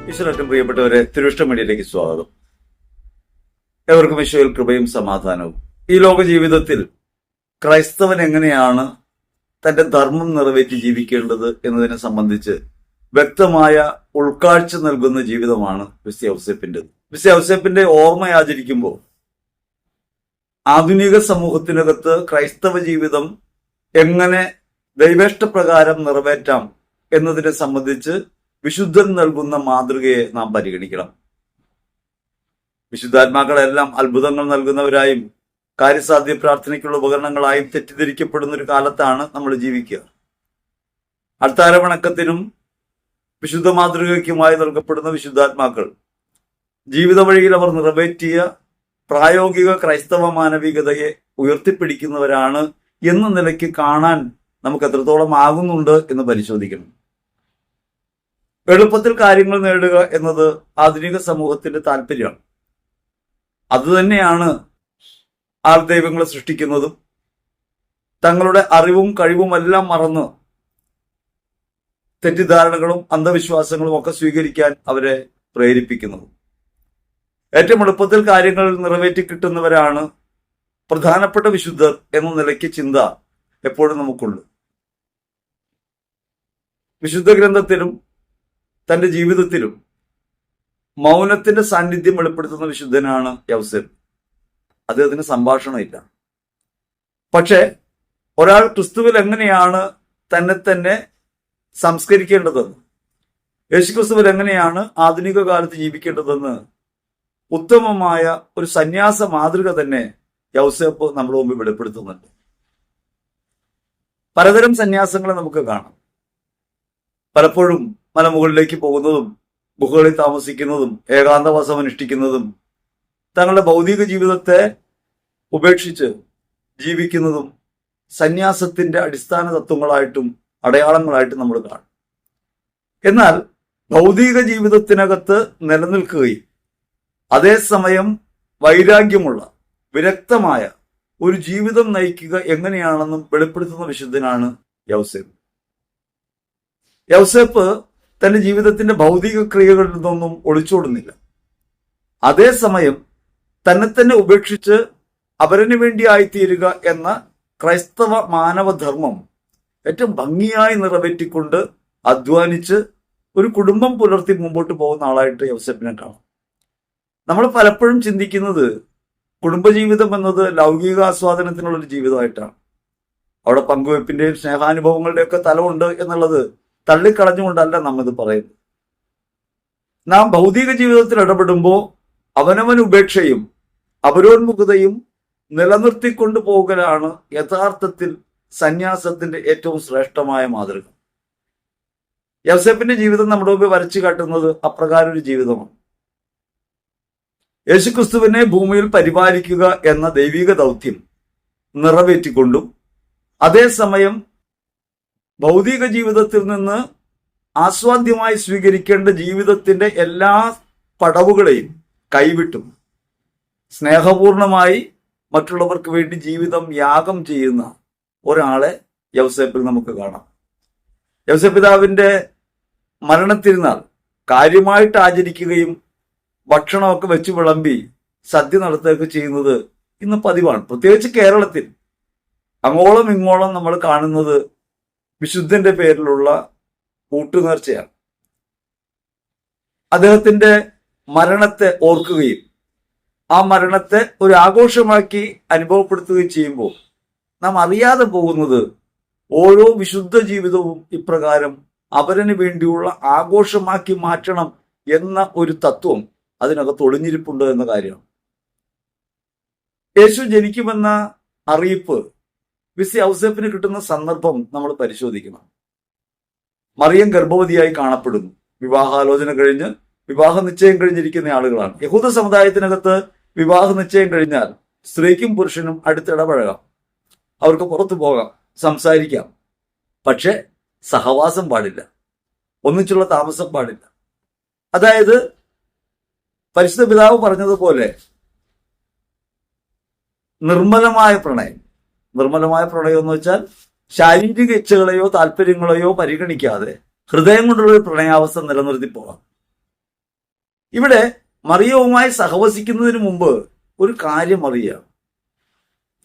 ഈശ്വരേറ്റവും പ്രിയപ്പെട്ടവരെ, തിരുവിഷ്ട മീഡിയയിലേക്ക് സ്വാഗതം. എവർക്കും ഈശോയിൽ കൃപയും സമാധാനവും. ഈ ലോക ജീവിതത്തിൽ ക്രൈസ്തവൻ എങ്ങനെയാണ് തന്റെ ധർമ്മം നിറവേറ്റി ജീവിക്കേണ്ടത് എന്നതിനെ സംബന്ധിച്ച് വ്യക്തമായ ഉൾക്കാഴ്ച നൽകുന്ന ജീവിതമാണ് വിശുദ്ധ ഔസേപ്പിന്റേത്. വിശുദ്ധ ഔസേപ്പിന്റെ ഓർമ്മ ആചരിക്കുമ്പോൾ ആധുനിക സമൂഹത്തിനകത്ത് ക്രൈസ്തവ ജീവിതം എങ്ങനെ ദൈവേഷ്ടപ്രകാരം നിറവേറ്റാം എന്നതിനെ സംബന്ധിച്ച് വിശുദ്ധൻ നൽകുന്ന മാതൃകയെ നാം പരിഗണിക്കണം. വിശുദ്ധാത്മാക്കളെല്ലാം അത്ഭുതങ്ങൾ നൽകുന്നവരായും കാര്യസാധ്യ പ്രാർത്ഥനയ്ക്കുള്ള ഉപകരണങ്ങളായും തെറ്റിദ്ധരിക്കപ്പെടുന്ന ഒരു കാലത്താണ് നമ്മൾ ജീവിക്കുക. അൾത്താരവണക്കത്തിനും വിശുദ്ധ മാതൃകയ്ക്കുമായി നൽകപ്പെടുന്ന വിശുദ്ധാത്മാക്കൾ ജീവിത വഴിയിൽ അവർ നിറവേറ്റിയ പ്രായോഗിക ക്രൈസ്തവ മാനവികതയെ ഉയർത്തിപ്പിടിക്കുന്നവരാണ് എന്ന നിലയ്ക്ക് കാണാൻ നമുക്ക് എത്രത്തോളം ആകുന്നുണ്ട് എന്ന് പരിശോധിക്കണം. എളുപ്പത്തിൽ കാര്യങ്ങൾ നേടുക എന്നത് ആധുനിക സമൂഹത്തിന്റെ താല്പര്യമാണ്. അതുതന്നെയാണ് ആൾദൈവങ്ങളെ സൃഷ്ടിക്കുന്നതും തങ്ങളുടെ അറിവും കഴിവുമെല്ലാം മറന്ന് തെറ്റിദ്ധാരണകളും അന്ധവിശ്വാസങ്ങളും ഒക്കെ സ്വീകരിക്കാൻ അവരെ പ്രേരിപ്പിക്കുന്നതും. ഏറ്റവും എളുപ്പത്തിൽ കാര്യങ്ങൾ നിറവേറ്റി കിട്ടുന്നവരാണ് പ്രധാനപ്പെട്ട വിശുദ്ധർ എന്ന നിലയ്ക്ക് ചിന്ത എപ്പോഴും നമുക്കുള്ളൂ. വിശുദ്ധ ഗ്രന്ഥത്തിലും തന്റെ ജീവിതത്തിലും മൗനത്തിന്റെ സാന്നിധ്യം വെളിപ്പെടുത്തുന്ന വിശുദ്ധനാണ് യൗസേപ്പ്. അദ്ദേഹത്തിന് സംഭാഷണമില്ല. പക്ഷെ ഒരാൾ ക്രിസ്തുവിൽ എങ്ങനെയാണ് തന്നെ സംസ്കരിക്കേണ്ടതെന്ന്, യേശുക്രിസ്തുവിൽ എങ്ങനെയാണ് ആധുനിക കാലത്ത് ജീവിക്കേണ്ടതെന്ന് ഉത്തമമായ ഒരു സന്യാസ മാതൃക തന്നെ യൗസേപ്പ് നമ്മുടെ മുമ്പിൽ വെളിപ്പെടുത്തുന്നുണ്ട്. പലതരം സന്യാസങ്ങളെ നമുക്ക് കാണാം. പലപ്പോഴും മലമുകളിലേക്ക് പോകുന്നതും ഗുഹകളിൽ താമസിക്കുന്നതും ഏകാന്തവാസം അനുഷ്ഠിക്കുന്നതും തങ്ങളുടെ ഭൗതിക ജീവിതത്തെ ഉപേക്ഷിച്ച് ജീവിക്കുന്നതും സന്യാസത്തിന്റെ അടിസ്ഥാന തത്വങ്ങളായിട്ടും അടയാളങ്ങളായിട്ടും നമ്മൾ കാണും. എന്നാൽ ഭൗതിക ജീവിതത്തിനകത്ത് നിലനിൽക്കുകയും അതേസമയം വൈരാഗ്യമുള്ള വിരക്തമായ ഒരു ജീവിതം നയിക്കുക എങ്ങനെയാണെന്നും വെളിപ്പെടുത്തുന്ന വിശുദ്ധനാണ് യൗസേപ്പ്. യൗസേപ്പ് തന്റെ ജീവിതത്തിന്റെ ഭൗതിക ക്രിയകളിൽ നിന്നൊന്നും ഒളിച്ചോടുന്നില്ല. അതേസമയം തന്നെ ഉപേക്ഷിച്ച് അവരന് വേണ്ടി ആയിത്തീരുക എന്ന ക്രൈസ്തവ മാനവധർമ്മം ഏറ്റവും ഭംഗിയായി നിറവേറ്റിക്കൊണ്ട് അധ്വാനിച്ച് ഒരു കുടുംബം പുലർത്തി മുമ്പോട്ട് പോകുന്ന ആളായിട്ട് യൗസേപ്പിനെ കാണാം. നമ്മൾ പലപ്പോഴും ചിന്തിക്കുന്നത് കുടുംബജീവിതം എന്നത് ലൗകിക ആസ്വാദനത്തിനുള്ളൊരു ജീവിതമായിട്ടാണ്. അവിടെ പങ്കുവെപ്പിന്റെയും സ്നേഹാനുഭവങ്ങളുടെയും ഒക്കെ തലമുണ്ട് എന്നുള്ളത് തള്ളിക്കളഞ്ഞുകൊണ്ടല്ല നാം ഇത് പറയുന്നത്. നാം ഭൗതിക ജീവിതത്തിൽ ഇടപെടുമ്പോൾ അവനവൻ ഉപേക്ഷയും അപരോന്മുഖതയും നിലനിർത്തിക്കൊണ്ടു പോകലാണ് യഥാർത്ഥത്തിൽ സന്യാസത്തിന്റെ ഏറ്റവും ശ്രേഷ്ഠമായ മാതൃക. യൗസേപ്പിന്റെ ജീവിതം നമ്മുടെ മുമ്പ് വരച്ചു കാട്ടുന്നത് അപ്രകാരം ഒരു ജീവിതമാണ്. യേശുക്രിസ്തുവിനെ ഭൂമിയിൽ പരിപാലിക്കുക എന്ന ദൈവിക ദൗത്യം നിറവേറ്റിക്കൊണ്ടും അതേസമയം ഭൗതിക ജീവിതത്തിൽ നിന്ന് ആസ്വാദ്യമായി സ്വീകരിക്കേണ്ട ജീവിതത്തിന്റെ എല്ലാ പടവുകളെയും കൈവിട്ടും സ്നേഹപൂർണമായി മറ്റുള്ളവർക്ക് വേണ്ടി ജീവിതം യാഗം ചെയ്യുന്ന ഒരാളെ യൗസേപ്പിൽ നമുക്ക് കാണാം. യൗസേപ്പ് പിതാവിന്റെ മരണത്തിരുന്നാൾ കാര്യമായിട്ട് ആചരിക്കുകയും ഭക്ഷണമൊക്കെ വെച്ച് വിളമ്പി സദ്യ നടത്തുകയൊക്കെ ചെയ്യുന്നത് ഇന്ന് പതിവാണ്. പ്രത്യേകിച്ച് കേരളത്തിൽ അങ്ങോളം ഇങ്ങോളം നമ്മൾ കാണുന്നത് വിശുദ്ധന്റെ പേരിലുള്ള കൂട്ടുനേർച്ചയാണ്. അദ്ദേഹത്തിന്റെ മരണത്തെ ഓർക്കുകയും ആ മരണത്തെ ഒരു ആഘോഷമാക്കി അനുഭവപ്പെടുത്തുകയും ചെയ്യുമ്പോൾ നാം അറിയാതെ പോകുന്നത് ഓരോ വിശുദ്ധ ജീവിതവും ഇപ്രകാരം അവരന് വേണ്ടിയുള്ള ആഘോഷമാക്കി മാറ്റണം എന്ന ഒരു തത്വം അതിനകത്ത് ഒളിഞ്ഞിരിപ്പുണ്ട് എന്ന കാര്യമാണ്. യേശു ജനിക്കുമെന്ന അറിയിപ്പ് വിശുദ്ധ ഔസേപ്പിന് കിട്ടുന്ന സന്ദർഭം നമ്മൾ പരിശോധിക്കണം. മറിയം ഗർഭവതിയായി കാണപ്പെടുന്നു. വിവാഹാലോചന കഴിഞ്ഞ് വിവാഹ നിശ്ചയം കഴിഞ്ഞിരിക്കുന്ന ആളുകളാണ്. യഹൂദ സമുദായത്തിനകത്ത് വിവാഹ നിശ്ചയം കഴിഞ്ഞാൽ സ്ത്രീക്കും പുരുഷനും അടുത്തിടപഴകാം, അവർക്ക് പുറത്തു പോകാം, സംസാരിക്കാം. പക്ഷെ സഹവാസം പാടില്ല, ഒന്നിച്ചുള്ള താമസം പാടില്ല. അതായത് പരിശുദ്ധ പിതാവ് പറഞ്ഞതുപോലെ നിർമ്മലമായ പ്രണയം എന്ന് വെച്ചാൽ ശാരീരിക ഇച്ഛകളെയോ താല്പര്യങ്ങളെയോ പരിഗണിക്കാതെ ഹൃദയം കൊണ്ടുള്ള ഒരു പ്രണയാവസ്ഥ നിലനിർത്തി പോകാം. ഇവിടെ മറിയവുമായി സഹവസിക്കുന്നതിന് മുമ്പ് ഒരു കാര്യം അറിയുക.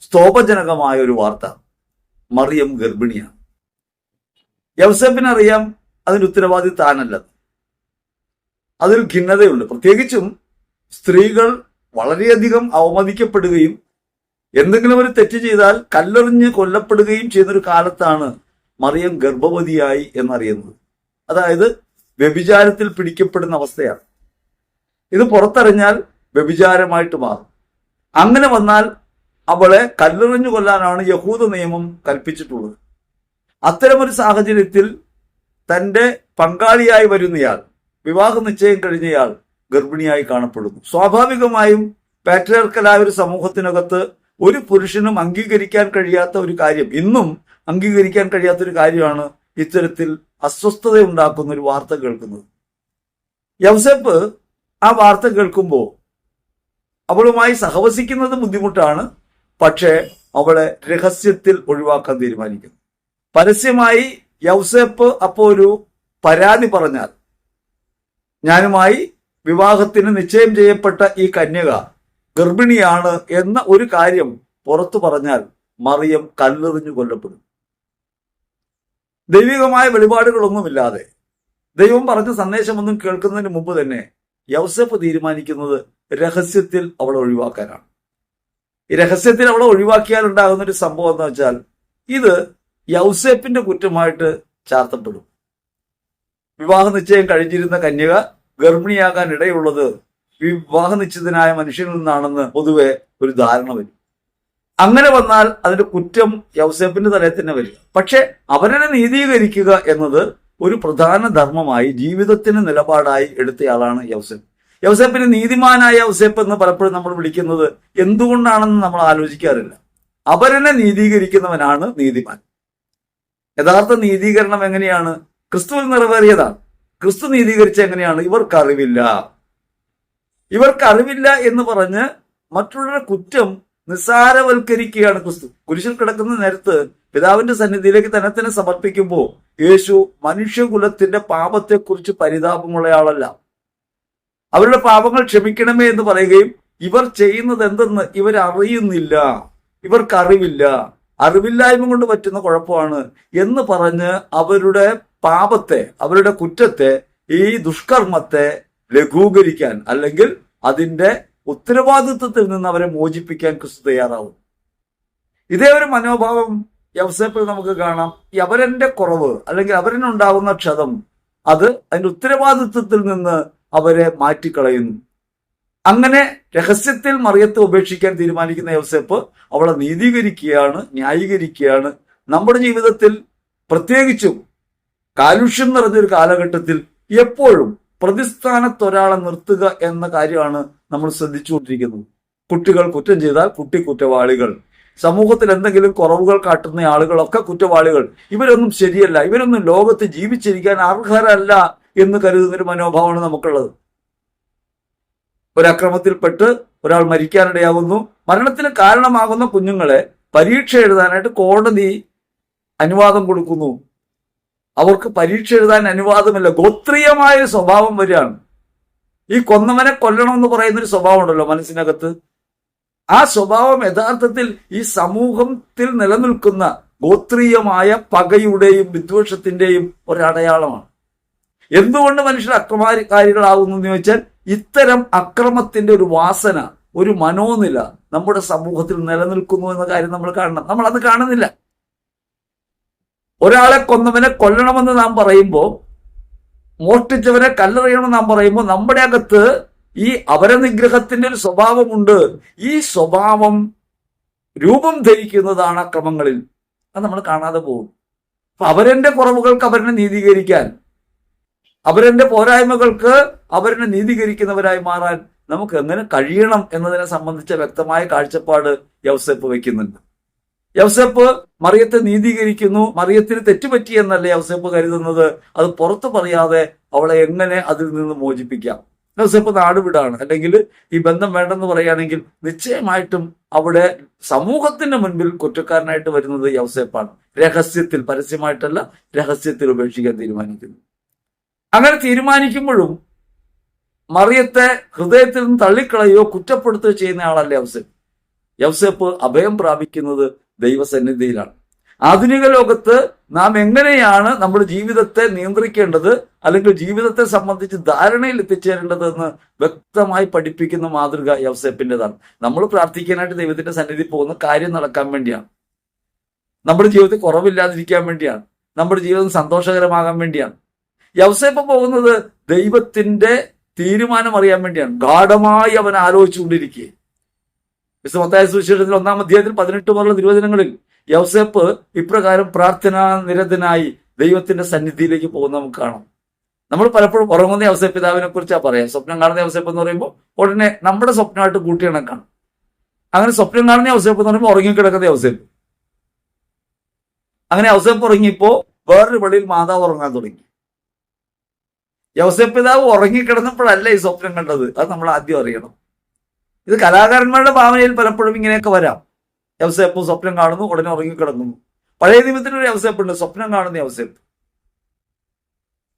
സ്തോഭജനകമായ ഒരു വാർത്ത, മറിയം ഗർഭിണിയാണ്. യൗസേപ്പിനറിയാം അതിന്റെ ഉത്തരവാദി താനല്ലെന്ന്. അതിൽ ഖിന്നതയുണ്ട്. പ്രത്യേകിച്ചും സ്ത്രീകൾ വളരെയധികം അവമതിക്കപ്പെടുകയും എന്തെങ്കിലും ഒരു തെറ്റ് ചെയ്താൽ കല്ലെറിഞ്ഞ് കൊല്ലപ്പെടുകയും ചെയ്യുന്നൊരു കാലത്താണ് മറിയം ഗർഭവതിയായി എന്നറിയുന്നത്. അതായത് വ്യഭിചാരത്തിൽ പിടിക്കപ്പെടുന്ന അവസ്ഥയാണ്. ഇത് പുറത്തറിഞ്ഞാൽ വ്യഭിചാരമായിട്ട് മാറും. അങ്ങനെ വന്നാൽ അവളെ കല്ലെറിഞ്ഞു കൊല്ലാനാണ് യഹൂദ നിയമം കൽപ്പിച്ചിട്ടുള്ളത്. അത്തരമൊരു സാഹചര്യത്തിൽ തന്റെ പങ്കാളിയായി വരുന്നയാൾ, വിവാഹ നിശ്ചയം കഴിഞ്ഞയാൾ ഗർഭിണിയായി കാണപ്പെടുന്നു. സ്വാഭാവികമായും പാട്രിയാർക്കലായ ഒരു സമൂഹത്തിനകത്ത് ഒരു പുരുഷനും അംഗീകരിക്കാൻ കഴിയാത്ത ഒരു കാര്യം, ഇന്നും അംഗീകരിക്കാൻ കഴിയാത്ത ഒരു കാര്യമാണ് ഇത്തരത്തിൽ അസ്വസ്ഥത ഉണ്ടാക്കുന്ന ഒരു വാർത്ത കേൾക്കുന്നത്. യൗസേപ്പ് ആ വാർത്ത കേൾക്കുമ്പോൾ അവളുമായി സഹവസിക്കുന്നത് ബുദ്ധിമുട്ടാണ്. പക്ഷേ അവളെ രഹസ്യത്തിൽ ഒഴിവാക്കാൻ തീരുമാനിക്കുന്നു. പരസ്യമായി യൗസേപ്പ് അപ്പോൾ ഒരു പരാതി പറഞ്ഞാൽ, ഞാനുമായി വിവാഹത്തിന് നിശ്ചയം ചെയ്യപ്പെട്ട ഈ കന്യക ഗർഭിണിയാണ് എന്ന ഒരു കാര്യം പുറത്തു പറഞ്ഞാൽ മറിയം കല്ലെറിഞ്ഞു കൊല്ലപ്പെടും. ദൈവികമായ വെളിപാടുകളൊന്നുമില്ലാതെ, ദൈവം പറഞ്ഞ സന്ദേശമൊന്നും കേൾക്കുന്നതിന് മുമ്പ് തന്നെ യൗസേപ്പ് തീരുമാനിക്കുന്നത് രഹസ്യത്തിൽ അവളെ ഒഴിവാക്കാനാണ്. ഈ രഹസ്യത്തിൽ അവളെ ഒഴിവാക്കിയാൽ ഉണ്ടാകുന്ന ഒരു സംഭവം എന്ന് വെച്ചാൽ, ഇത് യൗസേപ്പിന്റെ കുറ്റമായിട്ട് ചാർത്തപ്പെടും. വിവാഹ നിശ്ചയം കഴിഞ്ഞിരുന്ന കന്യക ഗർഭിണിയാകാൻ ഇടയുള്ളത് വിവാഹ നിശ്ചിതനായ മനുഷ്യനിൽ നിന്നാണെന്ന് പൊതുവെ ഒരു ധാരണ വരും. അങ്ങനെ വന്നാൽ അതിന്റെ കുറ്റം യൗസേപ്പിന്റെ തലയിൽ തന്നെ വരിക. പക്ഷെ അവരെ നീതീകരിക്കുക എന്നത് ഒരു പ്രധാന ധർമ്മമായി, ജീവിതത്തിന് നിലപാടായി എടുത്തയാളാണ് യൗസേപ്പ്. യൗസേപ്പിനെ നീതിമാനായ യൗസേപ്പ് എന്ന് പലപ്പോഴും നമ്മൾ വിളിക്കുന്നത് എന്തുകൊണ്ടാണെന്ന് നമ്മൾ ആലോചിക്കാറില്ല. അവരനെ നീതീകരിക്കുന്നവനാണ് നീതിമാൻ. യഥാർത്ഥ നീതീകരണം എങ്ങനെയാണ്? ക്രിസ്തുവിൽ നിറവേറിയതാണ്. ക്രിസ്തു നീതീകരിച്ച എങ്ങനെയാണ്? ഇവർക്കറിവില്ല എന്ന് പറഞ്ഞ് മറ്റുള്ളവരുടെ കുറ്റം നിസ്സാരവൽക്കരിക്കുകയാണ് ക്രിസ്തു. കുരിശിൽ കിടക്കുന്ന നേരത്ത് പിതാവിന്റെ സന്നിധിയിലേക്ക് തന്നെ സമർപ്പിക്കുമ്പോൾ യേശു മനുഷ്യകുലത്തിന്റെ പാപത്തെക്കുറിച്ച് പരിതാപമുള്ളയാളല്ല. അവരുടെ പാപങ്ങൾ ക്ഷമിക്കണമേ എന്ന് പറയുകയും ഇവർ ചെയ്യുന്നത് എന്തെന്ന് ഇവരറിയുന്നില്ല, ഇവർക്കറിവില്ല, അറിവില്ലായ്മ കൊണ്ട് പറ്റുന്ന കുഴപ്പമാണ് എന്ന് പറഞ്ഞ് അവരുടെ പാപത്തെ, അവരുടെ കുറ്റത്തെ, ഈ ദുഷ്കർമ്മത്തെ ലഘൂകരിക്കാൻ അല്ലെങ്കിൽ അതിന്റെ ഉത്തരവാദിത്വത്തിൽ നിന്ന് അവരെ മോചിപ്പിക്കാൻ ക്രിസ്തു തയ്യാറാവും. ഇതേ ഒരു മനോഭാവം യൗസേപ്പിൽ നമുക്ക് കാണാം. ഈ അവരന്റെ കുറവ് അല്ലെങ്കിൽ അവരിനുണ്ടാകുന്ന ക്ഷതം, അത് അതിന്റെ ഉത്തരവാദിത്വത്തിൽ നിന്ന് അവരെ മാറ്റിക്കളയുന്നു. അങ്ങനെ രഹസ്യത്തിൽ മറിയത്തെ ഉപേക്ഷിക്കാൻ തീരുമാനിക്കുന്ന യൗസേപ്പ് അവളെ നീതീകരിക്കുകയാണ്, ന്യായീകരിക്കുകയാണ്. നമ്മുടെ ജീവിതത്തിൽ പ്രത്യേകിച്ചും കാലുഷ്യം നിറഞ്ഞൊരു കാലഘട്ടത്തിൽ എപ്പോഴും പ്രതിസ്ഥാനത്തൊരാളെ നിർത്തുക എന്ന കാര്യമാണ് നമ്മൾ ശ്രദ്ധിച്ചുകൊണ്ടിരിക്കുന്നത്. കുട്ടികൾ കുറ്റം ചെയ്താൽ കുട്ടി കുറ്റവാളികൾ, സമൂഹത്തിൽ എന്തെങ്കിലും കുറവുകൾ കാട്ടുന്ന ആളുകളൊക്കെ കുറ്റവാളികൾ, ഇവരൊന്നും ശരിയല്ല, ഇവരൊന്നും ലോകത്ത് ജീവിച്ചിരിക്കാൻ അർഹരല്ല എന്ന് കരുതുന്നൊരു മനോഭാവമാണ് നമുക്കുള്ളത്. ഒരക്രമത്തിൽപ്പെട്ട് ഒരാൾ മരിക്കാനിടയാകുന്നു. മരണത്തിന് കാരണമാകുന്ന കുഞ്ഞുങ്ങളെ പരീക്ഷ എഴുതാനായിട്ട് കോടതി അനുവാദം കൊടുക്കുന്നു. അവർക്ക് പരീക്ഷ എഴുതാൻ അനുവാദമില്ല. ഗോത്രീയമായ സ്വഭാവം വരികയാണ്. ഈ കൊന്നവനെ കൊല്ലണമെന്ന് പറയുന്നൊരു സ്വഭാവം ഉണ്ടല്ലോ മനസ്സിനകത്ത്. ആ സ്വഭാവം യഥാർത്ഥത്തിൽ ഈ സമൂഹത്തിൽ നിലനിൽക്കുന്ന ഗോത്രീയമായ പകയുടെയും വിദ്വേഷത്തിന്റെയും ഒരടയാളമാണ്. എന്തുകൊണ്ട് മനുഷ്യർ അക്രമകാരികളാകുന്നു എന്ന് ചോദിച്ചാൽ, ഇത്തരം അക്രമത്തിന്റെ ഒരു വാസന, ഒരു മനോനില നമ്മുടെ സമൂഹത്തിൽ നിലനിൽക്കുന്നു എന്ന കാര്യം നമ്മൾ കാണണം. നമ്മൾ അത് കാണുന്നില്ല. ഒരാളെ കൊന്നവനെ കൊല്ലണമെന്ന് നാം പറയുമ്പോൾ, മോഷ്ടിച്ചവനെ കല്ലെറിയണമെന്ന് നാം പറയുമ്പോൾ, നമ്മുടെ അകത്ത് ഈ അപരനിഗ്രഹത്തിന്റെ ഒരു സ്വഭാവമുണ്ട്. ഈ സ്വഭാവം രൂപം ധരിക്കുന്നതാണ് അക്രമങ്ങളിൽ. അത് നമ്മൾ കാണാതെ പോകും. അപ്പൊ അവരന്റെ കുറവുകൾക്ക് അവരെ നീതീകരിക്കാൻ, അവരന്റെ പോരായ്മകൾക്ക് അവരെ നീതീകരിക്കുന്നവരായി മാറാൻ നമുക്ക് എങ്ങനെ കഴിയണം എന്നതിനെ സംബന്ധിച്ച വ്യക്തമായ കാഴ്ചപ്പാട് യൗസേപ്പ് വയ്ക്കുന്നുണ്ട്. യൗസേപ്പ് മറിയത്തെ നീതീകരിക്കുന്നു. മറിയത്തിന് തെറ്റുപറ്റി എന്നല്ല യൗസേപ്പ് കരുതുന്നത്. അത് പുറത്തു പറയാതെ അവളെ എങ്ങനെ അതിൽ നിന്ന് മോചിപ്പിക്കാം. യൗസേപ്പ് നാടുവിടാണ്, അല്ലെങ്കിൽ ഈ ബന്ധം വേണ്ടെന്ന് പറയുകയാണെങ്കിൽ നിശ്ചയമായിട്ടും അവിടെ സമൂഹത്തിന്റെ മുൻപിൽ കുറ്റക്കാരനായിട്ട് വരുന്നത് യൗസേപ്പാണ്. രഹസ്യത്തിൽ, പരസ്യമായിട്ടല്ല, രഹസ്യത്തിൽ ഉപേക്ഷിക്കാൻ തീരുമാനിക്കുന്നു. അങ്ങനെ തീരുമാനിക്കുമ്പോഴും മറിയത്തെ ഹൃദയത്തിൽ നിന്ന് തള്ളിക്കളയോ കുറ്റപ്പെടുത്തുകയോ ചെയ്യുന്ന ആളല്ല യൗസേപ്പ്. യൗസേപ്പ് അഭയം പ്രാപിക്കുന്നത് ദൈവസന്നിധിയിലാണ്. ആധുനിക ലോകത്ത് നാം എങ്ങനെയാണ് നമ്മുടെ ജീവിതത്തെ നിയന്ത്രിക്കേണ്ടത്, അല്ലെങ്കിൽ ജീവിതത്തെ സംബന്ധിച്ച് ധാരണയിൽ എത്തിച്ചേരേണ്ടതെന്ന് വ്യക്തമായി പഠിപ്പിക്കുന്ന മാതൃക യൗസേപ്പിൻ്റെതാണ്. നമ്മൾ പ്രാർത്ഥിക്കാനായിട്ട് ദൈവത്തിന്റെ സന്നിധി പോകുന്ന കാര്യം നടക്കാൻ വേണ്ടിയാണ്, നമ്മുടെ ജീവിതത്തിൽ കുറവില്ലാതിരിക്കാൻ വേണ്ടിയാണ്, നമ്മുടെ ജീവിതം സന്തോഷകരമാകാൻ വേണ്ടിയാണ്. യൗസേപ്പ് പോകുന്നത് ദൈവത്തിന്റെ തീരുമാനം അറിയാൻ വേണ്ടിയാണ്. ഗാഢമായി അവൻ ആലോചിച്ചുകൊണ്ടിരിക്കുക. മത്തായി സുവിശേഷത്തിൽ 1-ാം അധ്യായത്തിൽ 18 മുതലുള്ള തിരുവചനങ്ങളിൽ യൗസേപ്പ് ഇപ്രകാരം പ്രാർത്ഥനാ നിരതനായി ദൈവത്തിന്റെ സന്നിധിയിലേക്ക് പോകുന്ന നമുക്ക് കാണാം. നമ്മൾ പലപ്പോഴും ഉറങ്ങുന്ന യൗസേപ്പ് പിതാവിനെ കുറിച്ചാണ് പറയാം. സ്വപ്നം കാണുന്ന യൗസേപ്പ് എന്ന് പറയുമ്പോൾ ഉടനെ നമ്മുടെ സ്വപ്നമായിട്ട് കൂട്ടിയിണക്കാണ്. അങ്ങനെ സ്വപ്നം കാണുന്ന യൗസേപ്പ് എന്ന് പറയുമ്പോൾ ഉറങ്ങിക്കിടക്കുന്ന യൗസേപ്പ്. അങ്ങനെ യൗസേപ്പ് ഉറങ്ങിയപ്പോ വേറൊരു പള്ളിയിൽ മാതാവ് ഉറങ്ങാൻ തുടങ്ങി. യൗസേപ്പ് പിതാവ് ഉറങ്ങിക്കിടന്നപ്പോഴല്ല ഈ സ്വപ്നം കണ്ടത്. അത് നമ്മൾ ആദ്യം അറിയണം. ഇത് കലാകാരന്മാരുടെ ഭാവനയിൽ പലപ്പോഴും ഇങ്ങനെയൊക്കെ വരാം. യൗസേപ്പ് സ്വപ്നം കാണുന്നു, ഉടനെ ഉറങ്ങിക്കിടക്കുന്നു. പഴയ നിയമത്തിനൊരു യൗസേപ്പ് ഉണ്ട്, സ്വപ്നം കാണുന്ന യൗസേപ്പ്.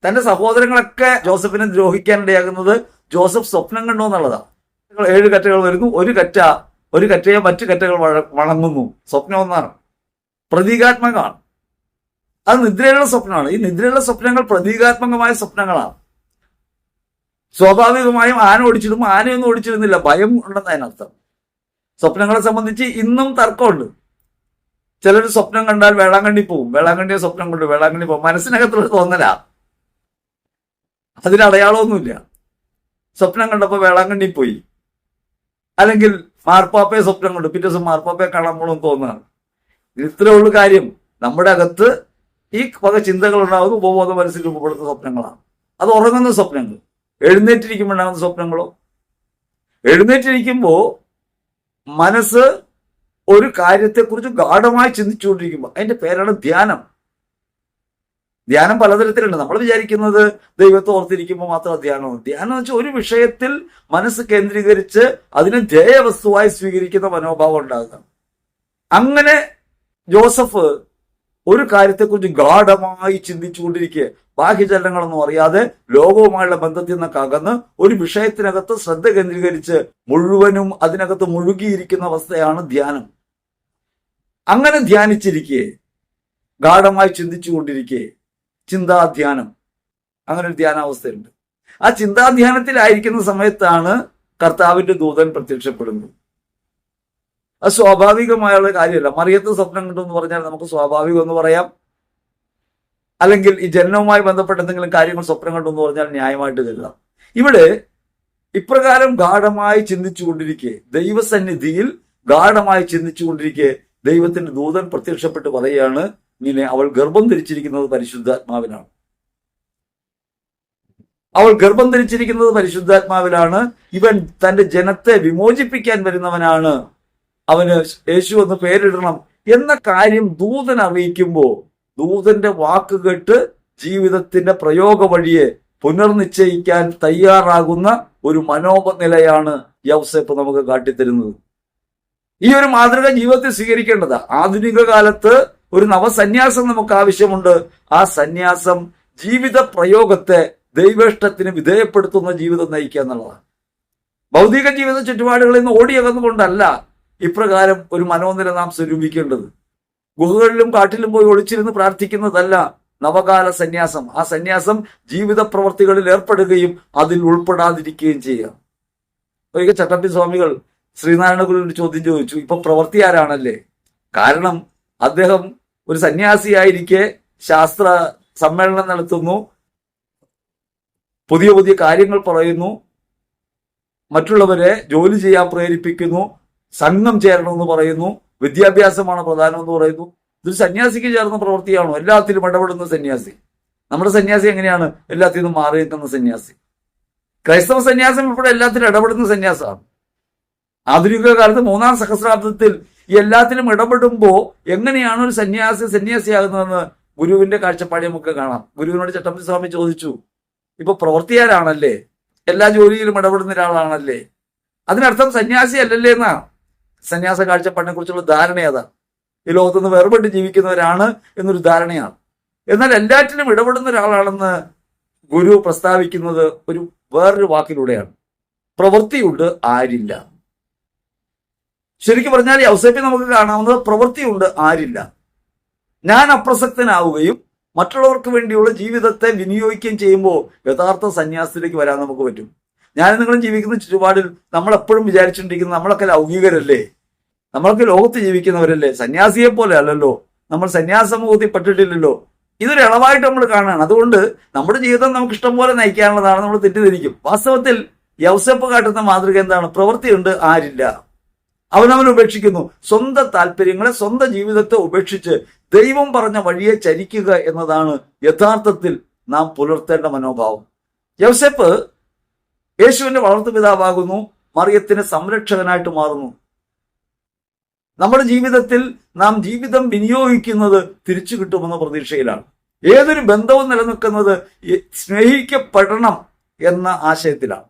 തന്റെ സഹോദരങ്ങളൊക്കെ ജോസഫിനെ ദ്രോഹിക്കാനിടയാകുന്നത് ജോസഫ് സ്വപ്നം കണ്ടു എന്നുള്ളതാണ്. 7 കറ്റകൾ വരുന്നു, ഒരു കറ്റയെ മറ്റു കറ്റകൾ വണങ്ങുന്നു. സ്വപ്നം ഒന്നാണ്, പ്രതീകാത്മകമാണ്. അത് നിദ്രയുള്ള സ്വപ്നമാണ്. ഈ നിദ്രയുള്ള സ്വപ്നങ്ങൾ പ്രതീകാത്മകമായ സ്വപ്നങ്ങളാണ്. സ്വാഭാവികമായും ആന ഓടിച്ചിടുമ്പോൾ ആനയൊന്നും ഓടിച്ചിരുന്നില്ല, ഭയം ഉണ്ടെന്ന് അതിനർത്ഥം. സ്വപ്നങ്ങളെ സംബന്ധിച്ച് ഇന്നും തർക്കമുണ്ട്. ചിലർ സ്വപ്നം കണ്ടാൽ വേളാങ്കണ്ണി പോവും, വേളാങ്കണ്ണിയെ സ്വപ്നം കൊണ്ട് വേളാങ്കണ്ണി പോകും. മനസ്സിനകത്തുള്ള തോന്നലാ, അതിന് അടയാളമൊന്നുമില്ല. സ്വപ്നം കണ്ടപ്പോൾ വേളാങ്കണ്ണി പോയി, അല്ലെങ്കിൽ മാർപ്പാപ്പയെ സ്വപ്നം കണ്ടു, പിറ്റേ ദിവസം മാർപ്പാപ്പയെ കാണാൻ പോകണമെന്ന് തോന്നുകയാണ്. ഇത്രേ ഉള്ളൂ കാര്യം. നമ്മുടെ അകത്ത് ഈ വക ചിന്തകൾ ഉണ്ടാകുന്ന ഉപബോധ മനസ്സിൽ രൂപപ്പെടുന്ന സ്വപ്നങ്ങളാണ്. അത് ഉറങ്ങുന്ന സ്വപ്നങ്ങൾ. എഴുന്നേറ്റിരിക്കുമ്പോൾ ഉണ്ടാകുന്ന സ്വപ്നങ്ങളോ, എഴുന്നേറ്റിരിക്കുമ്പോൾ മനസ്സ് ഒരു കാര്യത്തെക്കുറിച്ച് ഗാഢമായി ചിന്തിച്ചുകൊണ്ടിരിക്കുമ്പോൾ അതിന്റെ പേരാണ് ധ്യാനം. ധ്യാനം പലതരത്തിലുണ്ട്. നമ്മൾ വിചാരിക്കുന്നത് ദൈവത്തെ ഓർത്തിരിക്കുമ്പോൾ മാത്രം ധ്യാനമാണ്. ധ്യാനം എന്ന് വെച്ചാൽ ഒരു വിഷയത്തിൽ മനസ്സ് കേന്ദ്രീകരിച്ച് അതിനെ ധ്യേയവസ്തുവായി സ്വീകരിക്കുന്ന മനോഭാവം ഉണ്ടാകുക. അങ്ങനെ ജോസഫ് ഒരു കാര്യത്തെക്കുറിച്ച് ഗാഢമായി ചിന്തിച്ചുകൊണ്ടിരിക്കുക, ബാഹ്യചലനങ്ങളൊന്നും അറിയാതെ ലോകവുമായുള്ള ബന്ധത്തിൽ നിന്നൊക്കെ അകന്ന് ഒരു വിഷയത്തിനകത്ത് ശ്രദ്ധ കേന്ദ്രീകരിച്ച് മുഴുവനും അതിനകത്ത് മുഴുകിയിരിക്കുന്ന അവസ്ഥയാണ് ധ്യാനം. അങ്ങനെ ധ്യാനിച്ചിരിക്കെ, ഗാഢമായി ചിന്തിച്ചുകൊണ്ടിരിക്കെ, ചിന്താധ്യാനം, അങ്ങനെ ഒരു ധ്യാനാവസ്ഥയുണ്ട്. ആ ചിന്താധ്യാനത്തിലായിരിക്കുന്ന സമയത്താണ് കർത്താവിന്റെ ദൂതൻ പ്രത്യക്ഷപ്പെടുന്നത്. അത് സ്വാഭാവികമായുള്ള കാര്യമല്ല. മറിയത്ത് സ്വപ്നം കണ്ടു എന്ന് പറഞ്ഞാൽ നമുക്ക് സ്വാഭാവികം എന്ന് പറയാം, അല്ലെങ്കിൽ ഈ ജനനവുമായി ബന്ധപ്പെട്ട എന്തെങ്കിലും കാര്യങ്ങൾ സ്വപ്നം കണ്ടു എന്ന് പറഞ്ഞാൽ ന്യായമായിട്ട് കരുതാം. ഇവിടെ ഇപ്രകാരം ഗാഢമായി ചിന്തിച്ചുകൊണ്ടിരിക്കെ, ദൈവസന്നിധിയിൽ ഗാഢമായി ചിന്തിച്ചുകൊണ്ടിരിക്കെ ദൈവത്തിന്റെ ദൂതൻ പ്രത്യക്ഷപ്പെട്ട് പറയുകയാണ്, ഇങ്ങനെ അവൾ ഗർഭം ധരിച്ചിരിക്കുന്നത് പരിശുദ്ധാത്മാവിനാണ്. അവൾ ഗർഭം ധരിച്ചിരിക്കുന്നത് പരിശുദ്ധാത്മാവിലാണ്. ഇവൻ തന്റെ ജനത്തെ വിമോചിപ്പിക്കാൻ വരുന്നവനാണ്, അവന് യേശു എന്ന് പേരിടണം എന്ന കാര്യം ദൂതൻ അറിയിക്കുമ്പോൾ ദൂതന്റെ വാക്ക് കേട്ട് ജീവിതത്തിന്റെ പ്രയോഗ വഴിയെ പുനർനിശ്ചയിക്കാൻ തയ്യാറാകുന്ന ഒരു മനോനിലയാണ് യൗസേപ്പ് നമുക്ക് കാട്ടിത്തരുന്നത്. ഈ ഒരു മാതൃക ജീവിതത്തിൽ സ്വീകരിക്കേണ്ടതാ. ആധുനിക കാലത്ത് ഒരു നവസന്യാസം നമുക്ക് ആവശ്യമുണ്ട്. ആ സന്യാസം ജീവിത പ്രയോഗത്തെ ദൈവേഷ്ടത്തിന് വിധേയപ്പെടുത്തുന്ന ജീവിതം നയിക്കുക എന്നുള്ളതാണ്. ഭൗതിക ജീവിത ചുറ്റുപാടുകളിൽ നിന്ന് ഓടിയകന്നുകൊണ്ടല്ല ഇപ്രകാരം ഒരു മനോനില നാം സ്വരൂപിക്കേണ്ടത്. ഗുഹകളിലും കാട്ടിലും പോയി ഒളിച്ചിരുന്ന് പ്രാർത്ഥിക്കുന്നതല്ല നവകാല സന്യാസം. ആ സന്യാസം ജീവിത പ്രവർത്തികളിൽ ഏർപ്പെടുകയും അതിൽ ഉൾപ്പെടാതിരിക്കുകയും ചെയ്യുക. ഒരിക്കൽ ചട്ടമ്പി സ്വാമികൾ ശ്രീനാരായണ ഗുരുവിന്റെ ചോദ്യം ചോദിച്ചു, ഇപ്പൊ പ്രവൃത്തി ആരാണല്ലേ? കാരണം അദ്ദേഹം ഒരു സന്യാസിയായിരിക്കെ ശാസ്ത്ര സമ്മേളനം നടത്തുന്നു, പുതിയ പുതിയ കാര്യങ്ങൾ പറയുന്നു, മറ്റുള്ളവരെ ജോലി ചെയ്യാൻ പ്രേരിപ്പിക്കുന്നു, സംഘം ചേരണമെന്ന് പറയുന്നു, വിദ്യാഭ്യാസമാണ് പ്രധാനമെന്ന് പറയുന്നു. ഇതൊരു സന്യാസിക്ക് ചേർന്ന പ്രവൃത്തിയാണോ? എല്ലാത്തിലും ഇടപെടുന്ന സന്യാസി. നമ്മുടെ സന്യാസി എങ്ങനെയാണ്? എല്ലാത്തിൽ നിന്നും മാറി നിൽക്കുന്ന സന്യാസി. ക്രൈസ്തവ സന്യാസം ഇവിടെ എല്ലാത്തിലും ഇടപെടുന്ന സന്യാസമാണ്. ആധുനിക കാലത്ത് 3-ാം സഹസ്രാബ്ദത്തിൽ ഈ എല്ലാത്തിലും ഇടപെടുമ്പോൾ എങ്ങനെയാണ് ഒരു സന്യാസിയാകുന്നതെന്ന് ഗുരുവിന്റെ കാഴ്ചപ്പാടി നമുക്ക് കാണാം. ഗുരുവിനോട് ചട്ടമ്പി സ്വാമി ചോദിച്ചു, ഇപ്പൊ പ്രവൃത്തിയാരാണല്ലേ, എല്ലാ ജോലിയിലും ഇടപെടുന്ന ഒരാളാണല്ലേ, അതിനർത്ഥം സന്യാസി അല്ലല്ലേ എന്നാണ് സന്യാസ കാഴ്ചപ്പാടിനെ കുറിച്ചുള്ള ധാരണ. അതാണ് ഈ ലോകത്തുനിന്ന് വേർപെട്ട് ജീവിക്കുന്നവരാണ് എന്നൊരു ധാരണയാണ്. എന്നാൽ എല്ലാറ്റിലും ഇടപെടുന്ന ഒരാളാണെന്ന് ഗുരു പ്രസ്താവിക്കുന്നത് ഒരു വേറൊരു വാക്കിലൂടെയാണ്. പ്രവൃത്തിയുണ്ട് ആരില്ല. ശരിക്കും പറഞ്ഞാൽ യൗസേപ്പിൽ നമുക്ക് കാണാവുന്നത് പ്രവൃത്തിയുണ്ട് ആരില്ല. ഞാൻ അപ്രസക്തനാവുകയും മറ്റുള്ളവർക്ക് വേണ്ടിയുള്ള ജീവിതത്തെ വിനിയോഗിക്കുകയും ചെയ്യുമ്പോൾ യഥാർത്ഥ സന്യാസത്തിലേക്ക് വരാൻ നമുക്ക് പറ്റും. ഞാൻ നിങ്ങളും ജീവിക്കുന്ന ചുറ്റുപാടിൽ നമ്മളെപ്പോഴും വിചാരിച്ചുകൊണ്ടിരിക്കുന്നത് നമ്മളൊക്കെ ലൗകികരല്ലേ, നമ്മളൊക്കെ ലോകത്ത് ജീവിക്കുന്നവരല്ലേ, സന്യാസിയെ പോലെ അല്ലല്ലോ, നമ്മൾ സന്യാസ സമൂഹത്തിൽ പെട്ടിട്ടില്ലല്ലോ. ഇതൊരു ഇളവായിട്ട് നമ്മൾ കാണുകയാണ്. അതുകൊണ്ട് നമ്മുടെ ജീവിതം നമുക്ക് ഇഷ്ടം പോലെ നയിക്കാനുള്ളതാണ്, നമ്മൾ തെറ്റിദ്ധരിക്കും. വാസ്തവത്തിൽ യൗസേപ്പ് കാട്ടുന്ന മാതൃക എന്താണ്? പ്രവൃത്തിയുണ്ട് ആരില്ല. അവനവൻ ഉപേക്ഷിക്കുന്നു. സ്വന്തം താല്പര്യങ്ങളെ, സ്വന്തം ജീവിതത്തെ ഉപേക്ഷിച്ച് ദൈവം പറഞ്ഞ വഴിയെ ചരിക്കുക എന്നതാണ് യഥാർത്ഥത്തിൽ നാം പുലർത്തേണ്ട മനോഭാവം. യൗസേപ്പ് യേശുവിന്റെ വളർത്തുപിതാവാകുന്നു, മറിയത്തിന് സംരക്ഷകനായിട്ട് മാറുന്നു. നമ്മുടെ ജീവിതത്തിൽ നാം ജീവിതം വിനിയോഗിക്കുന്നത് തിരിച്ചു കിട്ടുമെന്ന പ്രതീക്ഷയിലാണ്. ഏതൊരു ബന്ധവും നിലനിൽക്കുന്നത് സ്നേഹിക്കപ്പെടണം എന്ന ആശയത്തിലാണ്.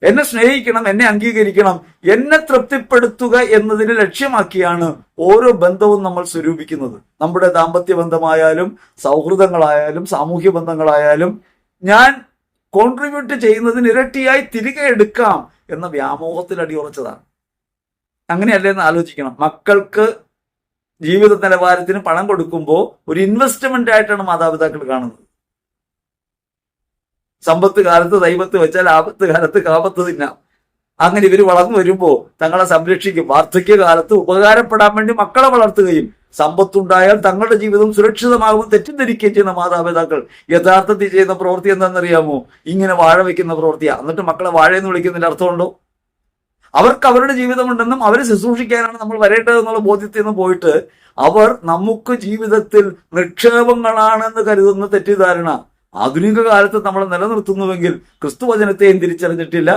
എന്നെ സ്നേഹിക്കണം, എന്നെ അംഗീകരിക്കണം, എന്നെ തൃപ്തിപ്പെടുത്തുക എന്നതിനെ ലക്ഷ്യമാക്കിയാണ് ഓരോ ബന്ധവും നമ്മൾ സ്വരൂപിക്കുന്നത്. നമ്മുടെ ദാമ്പത്യ ബന്ധമായാലും സൗഹൃദങ്ങളായാലും സാമൂഹ്യ ബന്ധങ്ങളായാലും ഞാൻ കോൺട്രിബ്യൂട്ട് ചെയ്യുന്നതിന് ഇരട്ടിയായി തിരികെ എടുക്കാം എന്ന വ്യാമോഹത്തിൽ അടിയുറച്ചതാണ്. അങ്ങനെയല്ലേന്ന് ആലോചിക്കണം. മക്കൾക്ക് ജീവിത നിലവാരത്തിന് പണം കൊടുക്കുമ്പോൾ ഒരു ഇൻവെസ്റ്റ്മെന്റ് ആയിട്ടാണ് മാതാപിതാക്കൾ കാണുന്നത്. സമ്പത്ത് കാലത്ത് ദൈവത്ത് വെച്ചാൽ ആപത്ത് കാലത്ത് കാപത്ത് തിന്നാം. അങ്ങനെ ഇവർ വളർന്നു വരുമ്പോൾ തങ്ങളെ സംരക്ഷിക്കും. വാർദ്ധക്യകാലത്ത് ഉപകാരപ്പെടാൻ വേണ്ടി മക്കളെ വളർത്തുകയും സമ്പത്തുണ്ടായാൽ തങ്ങളുടെ ജീവിതം സുരക്ഷിതമാകും തെറ്റിദ്ധരിക്കുകയും ചെയ്യുന്ന മാതാപിതാക്കൾ യഥാർത്ഥത്തിൽ ചെയ്യുന്ന പ്രവൃത്തി എന്താണെന്നറിയാമോ? ഇങ്ങനെ വാഴ വെക്കുന്ന പ്രവൃത്തിയാണ്. എന്നിട്ട് മക്കളെ വാഴയെന്ന് വിളിക്കുന്നതിന്റെ അർത്ഥമുണ്ടോ? അവർക്ക് അവരുടെ ജീവിതമുണ്ടെന്നും അവരെ ശുശ്രൂഷിക്കാനാണ് നമ്മൾ വരേണ്ടതെന്നുള്ള ബോധ്യത്തിൽ നിന്ന് പോയിട്ട് അവർ നമുക്ക് ജീവിതത്തിൽ നിക്ഷേപങ്ങളാണെന്ന് കരുതുന്ന തെറ്റിദ്ധാരണ ആധുനിക കാലത്ത് നമ്മൾ നിലനിർത്തുന്നുവെങ്കിൽ ക്രിസ്തുവചനത്തെയും തിരിച്ചറിഞ്ഞിട്ടില്ല,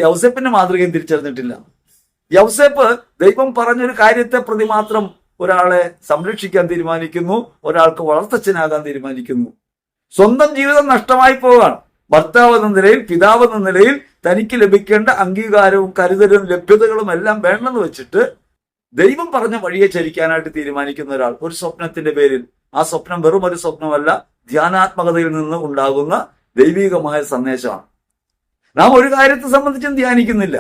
യൗസേപ്പിന്റെ മാതൃകയും തിരിച്ചറിഞ്ഞിട്ടില്ല. യൗസേപ്പ് ദൈവം പറഞ്ഞൊരു കാര്യത്തെ പ്രതി മാത്രം ഒരാളെ സംരക്ഷിക്കാൻ തീരുമാനിക്കുന്നു, ഒരാൾക്ക് വളർത്തച്ഛനാകാൻ തീരുമാനിക്കുന്നു. സ്വന്തം ജീവിതം നഷ്ടമായി പോകാൻ ഭർത്താവ് എന്ന നിലയിൽ, പിതാവ് എന്ന നിലയിൽ തനിക്ക് ലഭിക്കേണ്ട അംഗീകാരവും കരുതലും ലഭ്യതകളും എല്ലാം വേണമെന്ന് വെച്ചിട്ട് ദൈവം പറഞ്ഞ വഴിയെ ചരിക്കാനായിട്ട് തീരുമാനിക്കുന്ന ഒരാൾ ഒരു സ്വപ്നത്തിന്റെ പേരിൽ. ആ സ്വപ്നം വെറും ഒരു സ്വപ്നമല്ല, ധ്യാനാത്മകതയിൽ നിന്ന് ഉണ്ടാകുന്ന ദൈവികമായ സന്ദേശമാണ്. നാം ഒരു കാര്യത്തെ സംബന്ധിച്ചും ധ്യാനിക്കുന്നില്ല.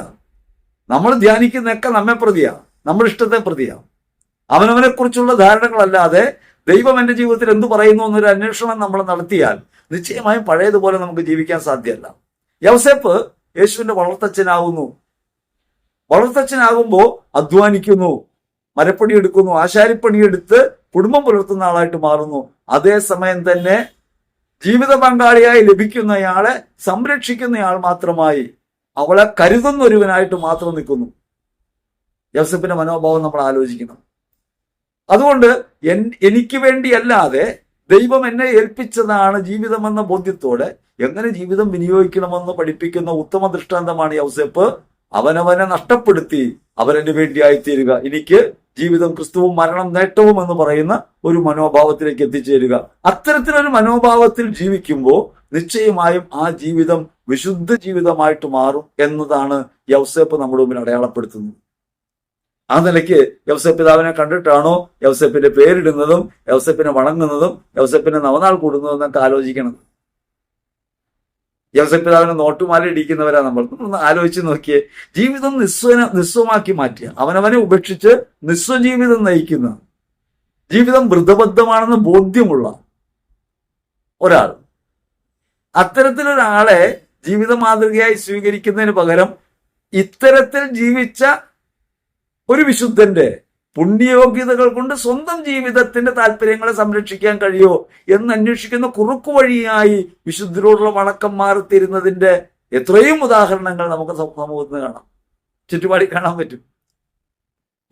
നമ്മൾ ധ്യാനിക്കുന്നതൊക്കെ നമ്മെ പ്രതിയാണ്, നമ്മുടെ ഇഷ്ടത്തെ പ്രതിയാണ്. അവനവനെ കുറിച്ചുള്ള ധാരണകളല്ലാതെ ദൈവം എന്റെ ജീവിതത്തിൽ എന്തു പറയുന്നു എന്നൊരു അന്വേഷണം നമ്മൾ നടത്തിയാൽ നിശ്ചയമായും പഴയതുപോലെ നമുക്ക് ജീവിക്കാൻ സാധ്യമല്ല. യൗസേപ്പ് യേശുവിന്റെ വളർത്തച്ഛനാകുന്നു. വളർത്തച്ഛനാകുമ്പോൾ അധ്വാനിക്കുന്നു, മരപ്പണി എടുക്കുന്നു, ആശാരിപ്പണിയെടുത്ത് കുടുംബം പുലർത്തുന്ന ആളായിട്ട് മാറുന്നു. അതേസമയം തന്നെ ജീവിത പങ്കാളിയായി ലഭിക്കുന്നയാളെ സംരക്ഷിക്കുന്നയാൾ മാത്രമായി, അവളെ കരുതുന്ന ഒരുവനായിട്ട് മാത്രം നിൽക്കുന്നു. യൗസേപ്പിന്റെ മനോഭാവം നമ്മൾ ആലോചിക്കണം. അതുകൊണ്ട് എനിക്ക് വേണ്ടിയല്ലാതെ ദൈവം എന്നെ ഏൽപ്പിച്ചതാണ് ജീവിതമെന്ന ബോധ്യത്തോടെ എങ്ങനെ ജീവിതം വിനിയോഗിക്കണമെന്ന് പഠിപ്പിക്കുന്ന ഉത്തമ ദൃഷ്ടാന്തമാണ് യൗസേപ്പ്. അവനവനെ നഷ്ടപ്പെടുത്തി അവരെന്റെ വേണ്ടിയായിത്തീരുക, എനിക്ക് ജീവിതം ക്രിസ്തുവും മരണം നേട്ടവും എന്ന് പറയുന്ന ഒരു മനോഭാവത്തിലേക്ക് എത്തിച്ചേരുക. അത്തരത്തിലൊരു മനോഭാവത്തിൽ ജീവിക്കുമ്പോൾ നിശ്ചയമായും ആ ജീവിതം വിശുദ്ധ ജീവിതമായിട്ട് മാറും എന്നതാണ് യൗസേപ്പ് നമ്മുടെ മുമ്പിൽ അടയാളപ്പെടുത്തുന്നത്. ആ നിലയ്ക്ക് യൗസേപ്പ് പിതാവിനെ കണ്ടിട്ടാണോ യൗസേപ്പിന്റെ പേരിടുന്നതും യൗസേപ്പിനെ വണങ്ങുന്നതും യൗസേപ്പിനെ നവനാൾ കൂടുന്നതും എന്നൊക്കെ ആലോചിക്കണം. യൗസേപ്പ് പിതാവിനെ നോട്ടുമാല ഇടിക്കുന്നവരാ നമ്മൾ. ഒന്ന് ആലോചിച്ച് നോക്കിയേ. ജീവിതം നിസ്വമാക്കി മാറ്റിയ, അവനവനെ ഉപേക്ഷിച്ച് നിസ്വജീവിതം നയിക്കുന്ന, ജീവിതം വൃതബദ്ധമാണെന്ന് ബോധ്യമുള്ള ഒരാൾ. അത്തരത്തിലൊരാളെ ജീവിത മാതൃകയായി സ്വീകരിക്കുന്നതിന് പകരം ഇത്തരത്തിൽ ജീവിച്ച ഒരു വിശുദ്ധന്റെ പുണ്യയോഗ്യതകൾ കൊണ്ട് സ്വന്തം ജീവിതത്തിന്റെ താല്പര്യങ്ങളെ സംരക്ഷിക്കാൻ കഴിയോ എന്ന് അന്വേഷിക്കുന്ന കുറുക്കു വഴിയായി വിശുദ്ധരോടുള്ള വണക്കം മാറിത്തീരുന്നതിന്റെ എത്രയും ഉദാഹരണങ്ങൾ നമുക്ക് സമൂഹത്തിന് കാണാം, ചുറ്റുപാടി കാണാൻ പറ്റും.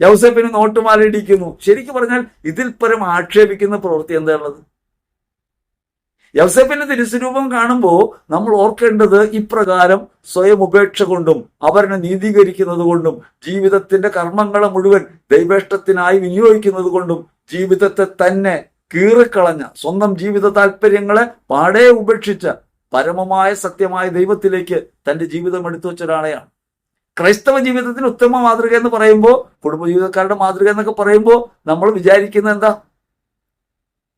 യൗസേപ്പിന് നോട്ടുമാല ഇടിക്കുന്നു. ശരിക്കും പറഞ്ഞാൽ ഇതിൽ പരം ആക്ഷേപിക്കുന്ന പ്രവൃത്തി എന്താണുള്ളത്? യൗസേപ്പിന്റെ തിരുസ്വരൂപം കാണുമ്പോൾ നമ്മൾ ഓർക്കേണ്ടത് ഇപ്രകാരം സ്വയം ഉപേക്ഷ കൊണ്ടും അവരെ നീതീകരിക്കുന്നത് കൊണ്ടും ജീവിതത്തിന്റെ കർമ്മങ്ങളെ മുഴുവൻ ദൈവേഷ്ടത്തിനായി വിനിയോഗിക്കുന്നത് കൊണ്ടും ജീവിതത്തെ തന്നെ കീറിക്കളഞ്ഞ, സ്വന്തം ജീവിത താല്പര്യങ്ങളെ പാടെ ഉപേക്ഷിച്ച പരമമായ സത്യമായ ദൈവത്തിലേക്ക് തന്റെ ജീവിതം എടുത്തു വെച്ച ഒരാളെയാണ്. ക്രൈസ്തവ ജീവിതത്തിന് ഉത്തമ മാതൃക എന്ന് പറയുമ്പോൾ, കുടുംബജീവിതക്കാരുടെ മാതൃക എന്നൊക്കെ പറയുമ്പോൾ നമ്മൾ വിചാരിക്കുന്നത് എന്താ?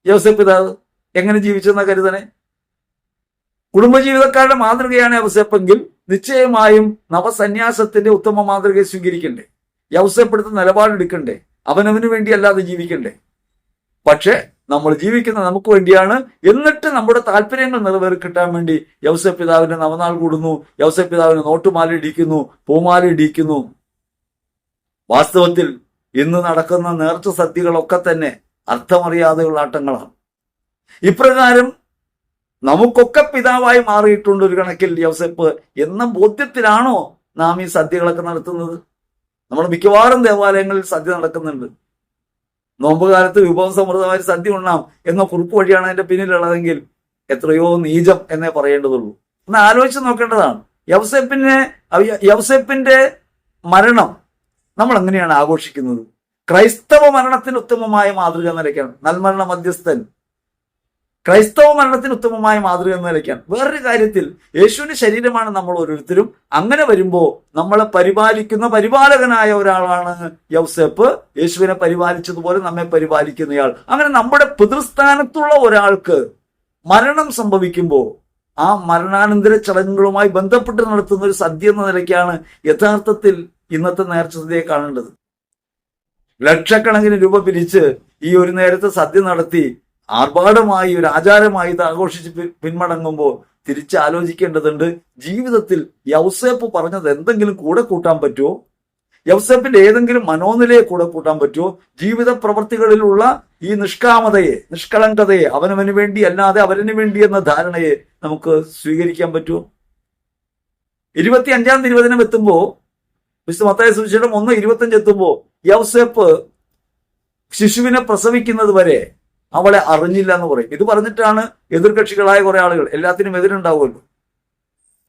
യൗസേപ്പ് പിതാവ് എങ്ങനെ ജീവിച്ചെന്ന കരുതണേ. കുടുംബജീവിതക്കാരുടെ മാതൃകയാണ് യൗസേപ്പെങ്കിൽ നിശ്ചയമായും നവസന്യാസത്തിന്റെ ഉത്തമ മാതൃകയെ സ്വീകരിക്കണ്ടേ? യൗസേപ്പെടുത്ത നിലപാടെടുക്കണ്ടേ? അവനവന് വേണ്ടി അല്ലാതെ ജീവിക്കണ്ടേ? പക്ഷെ നമ്മൾ ജീവിക്കുന്ന നമുക്ക് വേണ്ടിയാണ്. എന്നിട്ട് നമ്മുടെ താല്പര്യങ്ങൾ നിറവേറി കിട്ടാൻ വേണ്ടി യൗസേപ്പ് പിതാവിന്റെ നവനാൾ കൂടുന്നു, യൗസേപ്പ് പിതാവിന് നോട്ടുമാല ഇടിക്കുന്നു, പൂമാല ഇടിക്കുന്നു. വാസ്തവത്തിൽ ഇന്ന് നടക്കുന്ന നേർച്ച സദ്യകളൊക്കെ തന്നെ അർത്ഥമറിയാതെയുള്ള ആട്ടങ്ങളാണ്. ഇപ്രകാരം നമുക്കൊക്കെ പിതാവായി മാറിയിട്ടുണ്ട് ഒരു കണക്കിൽ യൗസേപ്പ് എന്ന ബോധ്യത്തിലാണോ നാം ഈ സദ്യകളൊക്കെ നടത്തുന്നത്? നമ്മൾ മിക്കവാറും ദേവാലയങ്ങളിൽ സദ്യ നടക്കുന്നുണ്ട്. നോമ്പുകാലത്ത് വിഭവസമൃദ്ധമായ സദ്യ ഉണ്ണാം എന്ന കുറിപ്പ് വഴിയാണ് അതിന്റെ പിന്നിലുള്ളതെങ്കിൽ എത്രയോ നീചം എന്നേ പറയേണ്ടതുള്ളൂ. ഒന്ന് ആലോചിച്ച് നോക്കേണ്ടതാണ്. യൗസേപ്പിന്റെ മരണം നമ്മൾ എങ്ങനെയാണ് ആഘോഷിക്കുന്നത്? ക്രൈസ്തവ മരണത്തിന് ഉത്തമമായ മാതൃക നിലയ്ക്കാണ്. നൽമരണ മധ്യസ്ഥൻ ക്രൈസ്തവ മരണത്തിന് ഉത്തമമായ മാതൃക നിലയ്ക്കാണ്. വേറൊരു കാര്യത്തിൽ യേശുവിന്റെ ശരീരമാണ് നമ്മൾ ഓരോരുത്തരും. അങ്ങനെ വരുമ്പോ നമ്മളെ പരിപാലിക്കുന്ന പരിപാലകനായ ഒരാളാണ് യൗസേപ്പ്. യേശുവിനെ പരിപാലിച്ചതുപോലെ നമ്മെ പരിപാലിക്കുന്നയാൾ. അങ്ങനെ നമ്മുടെ പിതൃസ്ഥാനത്തുള്ള ഒരാൾക്ക് മരണം സംഭവിക്കുമ്പോൾ ആ മരണാനന്തര ചടങ്ങുകളുമായി ബന്ധപ്പെട്ട് നടത്തുന്ന ഒരു സദ്യ എന്ന നിലയ്ക്കാണ് യഥാർത്ഥത്തിൽ ഇന്നത്തെ നേർച്ച സദ്യയെ കാണേണ്ടത്. ലക്ഷക്കണക്കിന് രൂപ പിരിച്ച് ഈ ഒരു നേരത്തെ സദ്യ നടത്തി ആർഭാടമായി ഒരു ആചാരമായി ഇത് ആഘോഷിച്ച് പിന്മടങ്ങുമ്പോൾ തിരിച്ച് ആലോചിക്കേണ്ടതുണ്ട്. ജീവിതത്തിൽ യൗസേപ്പ് പറഞ്ഞത് എന്തെങ്കിലും കൂടെ കൂട്ടാൻ പറ്റുമോ? യൗസേപ്പിന്റെ ഏതെങ്കിലും മനോനിലയെ കൂടെ കൂട്ടാൻ പറ്റുമോ? ജീവിത പ്രവൃത്തികളിലുള്ള ഈ നിഷ്കാമതയെ, നിഷ്കളങ്കതയെ, അവനവന് വേണ്ടി അല്ലാതെ അവരന് വേണ്ടി എന്ന ധാരണയെ നമുക്ക് സ്വീകരിക്കാൻ പറ്റുമോ? 25-ാം തിരുവചനം എത്തുമ്പോ, വിശുദ്ധ മത്തായി സുവിശേഷം 1:25 എത്തുമ്പോ യൗസേപ്പ് ശിശുവിനെ പ്രസവിക്കുന്നത് വരെ അവളെ അറിഞ്ഞില്ല എന്ന് പറയും. ഇത് പറഞ്ഞിട്ടാണ് എതിർകക്ഷികളായ കുറെ ആളുകൾ, എല്ലാത്തിനും എതിരുണ്ടാവുമല്ലോ,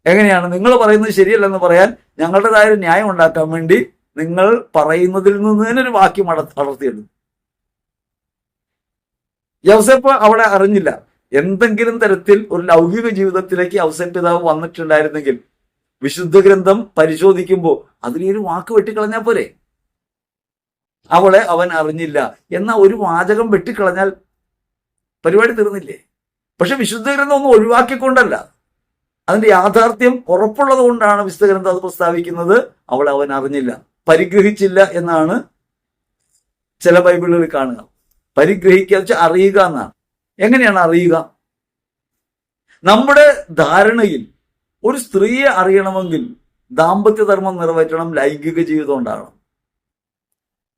എങ്ങനെയാണ് നിങ്ങൾ പറയുന്നത് ശരിയല്ലെന്ന് പറയാൻ ഞങ്ങളുടേതായ ഒരു ന്യായം ഉണ്ടാക്കാൻ വേണ്ടി നിങ്ങൾ പറയുന്നതിൽ നിന്ന് തന്നെ ഒരു വാക്യം അടർത്തിയിടുന്നു. യൗസേപ്പ് അവളെ അറിഞ്ഞില്ല. എന്തെങ്കിലും തരത്തിൽ ഒരു ലൗകിക ജീവിതത്തിലേക്ക് യൗസേപ്പ് പിതാവ് വന്നിട്ടുണ്ടായിരുന്നെങ്കിൽ വിശുദ്ധ ഗ്രന്ഥം പരിശോധിക്കുമ്പോൾ അതിലൊരു വാക്ക് വെട്ടിക്കളഞ്ഞാൽ പോരെ? അവളെ അവൻ അറിഞ്ഞില്ല എന്ന ഒരു വാചകം വെട്ടിക്കളഞ്ഞാൽ പരിപാടി തീർന്നില്ലേ? പക്ഷെ വിശുദ്ധ ഗ്രന്ഥം ഒന്നും ഒഴിവാക്കിക്കൊണ്ടല്ല, അതിന്റെ യാഥാർത്ഥ്യം ഉറപ്പുള്ളത് കൊണ്ടാണ് വിശുദ്ധ ഗ്രന്ഥം അത് പ്രസ്താവിക്കുന്നത്. അവളെ അവൻ അറിഞ്ഞില്ല, പരിഗ്രഹിച്ചില്ല എന്നാണ് ചില ബൈബിളുകളിൽ കാണുക. പരിഗ്രഹിക്കുക വെച്ചാൽ അറിയുക എന്നാണ്. എങ്ങനെയാണ് അറിയുക? നമ്മുടെ ധാരണയിൽ ഒരു സ്ത്രീയെ അറിയണമെങ്കിൽ ദാമ്പത്യധർമ്മം നിറവേറ്റണം, ലൈംഗിക ജീവിതം ഉണ്ടാകണം.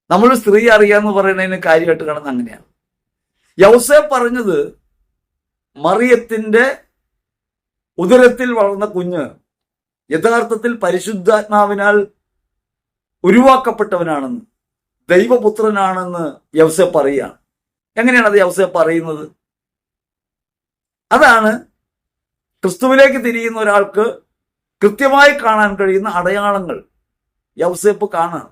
നമ്മൾ സ്ത്രീ അറിയാന്ന് പറയുന്നതിന് കാര്യമായിട്ട് കാണുന്നത് അങ്ങനെയാണ്. യൗസേപ്പ് പറഞ്ഞത് മറിയത്തിന്റെ ഉദരത്തിൽ വളർന്ന കുഞ്ഞ് യഥാർത്ഥത്തിൽ പരിശുദ്ധാത്മാവിനാൽ ഉരുവാക്കപ്പെട്ടവനാണെന്ന്, ദൈവപുത്രനാണെന്ന് യൗസേപ്പ് പറയുകയാണ്. എങ്ങനെയാണ് അത് യൗസേപ്പ് പറയുന്നത്? അതാണ് ക്രിസ്തുവിലേക്ക് തിരിയുന്ന ഒരാൾക്ക് കൃത്യമായി കാണാൻ കഴിയുന്ന അടയാളങ്ങൾ യൗസേപ്പ് കാണാം.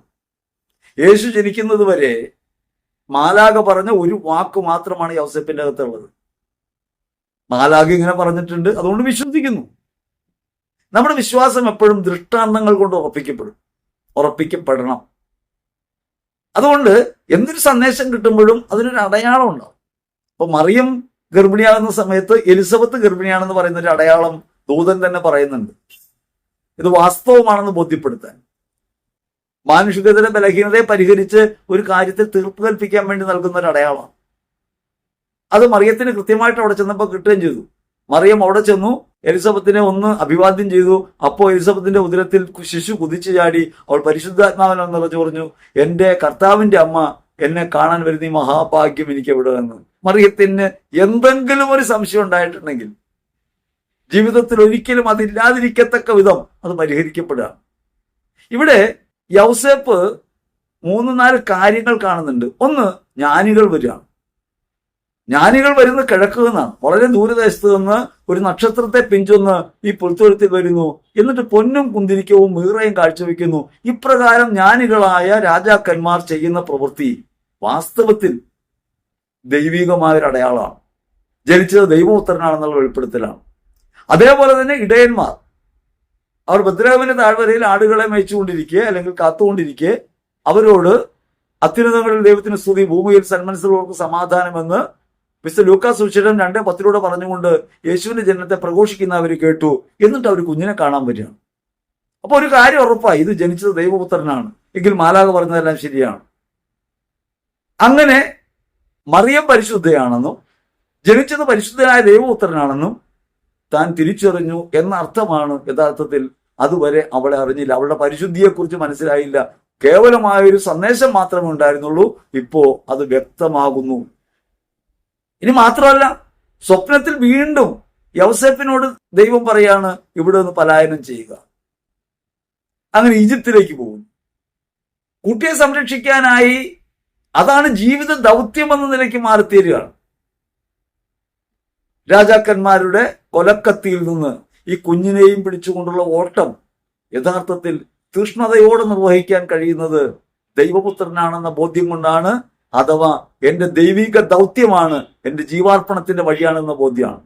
യേശു ജനിക്കുന്നത് വരെ മാലാഖ പറഞ്ഞ ഒരു വാക്ക് മാത്രമാണ് യൗസേപ്പിന്റെ അകത്തുള്ളത്. മാലാഖ ഇങ്ങനെ പറഞ്ഞിട്ടുണ്ട്, അതുകൊണ്ട് വിശ്വസിക്കുന്നു. നമ്മുടെ വിശ്വാസം എപ്പോഴും ദൃഷ്ടാന്തങ്ങൾ കൊണ്ട് ഉറപ്പിക്കപ്പെടണം. അതുകൊണ്ട് എന്തൊരു സന്ദേശം കിട്ടുമ്പോഴും അതിനൊരു അടയാളം ഉണ്ടാവും. അപ്പൊ മറിയം ഗർഭിണിയാകുന്ന സമയത്ത് എലിസബത്ത് ഗർഭിണിയാണെന്ന് പറയുന്ന ഒരു അടയാളം ദൂതൻ തന്നെ പറയുന്നുണ്ട്. ഇത് വാസ്തവമാണെന്ന് ബോധ്യപ്പെടുത്താൻ, മാനുഷികതയുടെ ബലഹീനതയെ പരിഹരിച്ച് ഒരു കാര്യത്തിൽ തീർപ്പ് കൽപ്പിക്കാൻ വേണ്ടി നൽകുന്ന ഒരു അടയാളമാണ്. അത് മറിയത്തിന് കൃത്യമായിട്ട് അവിടെ ചെന്നപ്പോൾ കിട്ടുകയും ചെയ്തു. മറിയം അവിടെ ചെന്നു, എലിസബത്തിനെ ഒന്ന് അഭിവാദ്യം ചെയ്തു. അപ്പോൾ എലിസബത്തിന്റെ ഉദരത്തിൽ ശിശു കുതിച്ചു ചാടി. അവൾ പരിശുദ്ധാത്മാവിനെ നിറഞ്ഞു പറഞ്ഞു, എന്റെ കർത്താവിന്റെ അമ്മ എന്നെ കാണാൻ വരുന്ന ഈ മഹാഭാഗ്യം എനിക്ക് എവിടെ എന്ന്. മറിയത്തിന് എന്തെങ്കിലും ഒരു സംശയം ഉണ്ടായിട്ടുണ്ടെങ്കിൽ ജീവിതത്തിൽ ഒരിക്കലും അതില്ലാതിരിക്കത്തക്ക വിധം അത് പരിഹരിക്കപ്പെടുക. ഇവിടെ യൗസേപ്പ് 3-4 കാര്യങ്ങൾ കാണുന്നുണ്ട്. ഒന്ന്, ജ്ഞാനികൾ വരികയാണ്. ജ്ഞാനികൾ വരുന്ന കിഴക്ക് നിന്നാണ്, വളരെ ദൂരദേശത്ത് നിന്ന് ഒരു നക്ഷത്രത്തെ പിഞ്ചൊന്ന് ഈ പുൽത്തൊഴുത്തിൽ വരുന്നു. എന്നിട്ട് പൊന്നും കുന്തിരിക്കവും മീറയും കാഴ്ചവെക്കുന്നു. ഇപ്രകാരം ജ്ഞാനികളായ രാജാക്കന്മാർ ചെയ്യുന്ന പ്രവൃത്തി വാസ്തവത്തിൽ ദൈവികമായൊരു അടയാളമാണ്. ജനിച്ചത് ദൈവപുത്രനാണെന്നുള്ള വെളിപ്പെടുത്തലാണ്. അതേപോലെ തന്നെ ഇടയന്മാർ, അവർ ബദ്ലേഹേമിന്റെ താഴ്വരയിൽ ആടുകളെ മേയിച്ചുകൊണ്ടിരിക്കെ അല്ലെങ്കിൽ കാത്തുകൊണ്ടിരിക്കെ അവരോട് അത്യുന്നതങ്ങളിൽ ദൈവത്തിന് സ്തുതി, ഭൂമിയിൽ സന്മനസ്സുള്ളവർക്ക് സമാധാനമെന്ന് മിസ്റ്റർ ലൂക്കാസ് സുവിശേഷം 2:10 പറഞ്ഞുകൊണ്ട് യേശുവിന്റെ ജനനത്തെ പ്രഘോഷിക്കുന്ന അവർ കേട്ടു. എന്നിട്ട് അവർ കുഞ്ഞിനെ കാണാൻ വരികയാണ്. അപ്പൊ ഒരു കാര്യം ഉറപ്പായി, ഇത് ജനിച്ചത് ദൈവപുത്രനാണ് എങ്കിൽ മാലാഖ പറഞ്ഞതെല്ലാം ശരിയാണ്. അങ്ങനെ മറിയം പരിശുദ്ധയാണെന്നും ജനിച്ചത് പരിശുദ്ധനായ ദൈവപുത്രനാണെന്നും താൻ തിരിച്ചറിഞ്ഞു എന്ന അർത്ഥമാണ് യഥാർത്ഥത്തിൽ. അതുവരെ അവളെ അറിഞ്ഞില്ല, അവളുടെ പരിശുദ്ധിയെക്കുറിച്ച് മനസ്സിലായില്ല. കേവലമായൊരു സന്ദേശം മാത്രമേ ഉണ്ടായിരുന്നുള്ളൂ. ഇപ്പോ അത് വ്യക്തമാകുന്നു. ഇനി മാത്രമല്ല, സ്വപ്നത്തിൽ വീണ്ടും യൗസേപ്പിനോട് ദൈവം പറയാണ് ഇവിടെ നിന്ന് പലായനം ചെയ്യുക. അങ്ങനെ ഈജിപ്തിലേക്ക് പോകുന്നു. കുട്ടിയെ സംരക്ഷിക്കാനായി അതാണ് ജീവിത ദൗത്യം എന്ന നിലയ്ക്ക് മാറിത്തീരുകയാണ്. രാജാക്കന്മാരുടെ കൊലക്കത്തിയിൽ നിന്ന് ഈ കുഞ്ഞിനെയും പിടിച്ചുകൊണ്ടുള്ള ഓട്ടം യഥാർത്ഥത്തിൽ തീഷ്ണതയോടെ നിർവഹിക്കാൻ കഴിയുന്നത് ദൈവപുത്രനാണെന്ന ബോധ്യം കൊണ്ടാണ്. അഥവാ എന്റെ ദൈവിക ദൗത്യമാണ്, എന്റെ ജീവാർപ്പണത്തിന്റെ വഴിയാണെന്ന ബോധ്യമാണ്.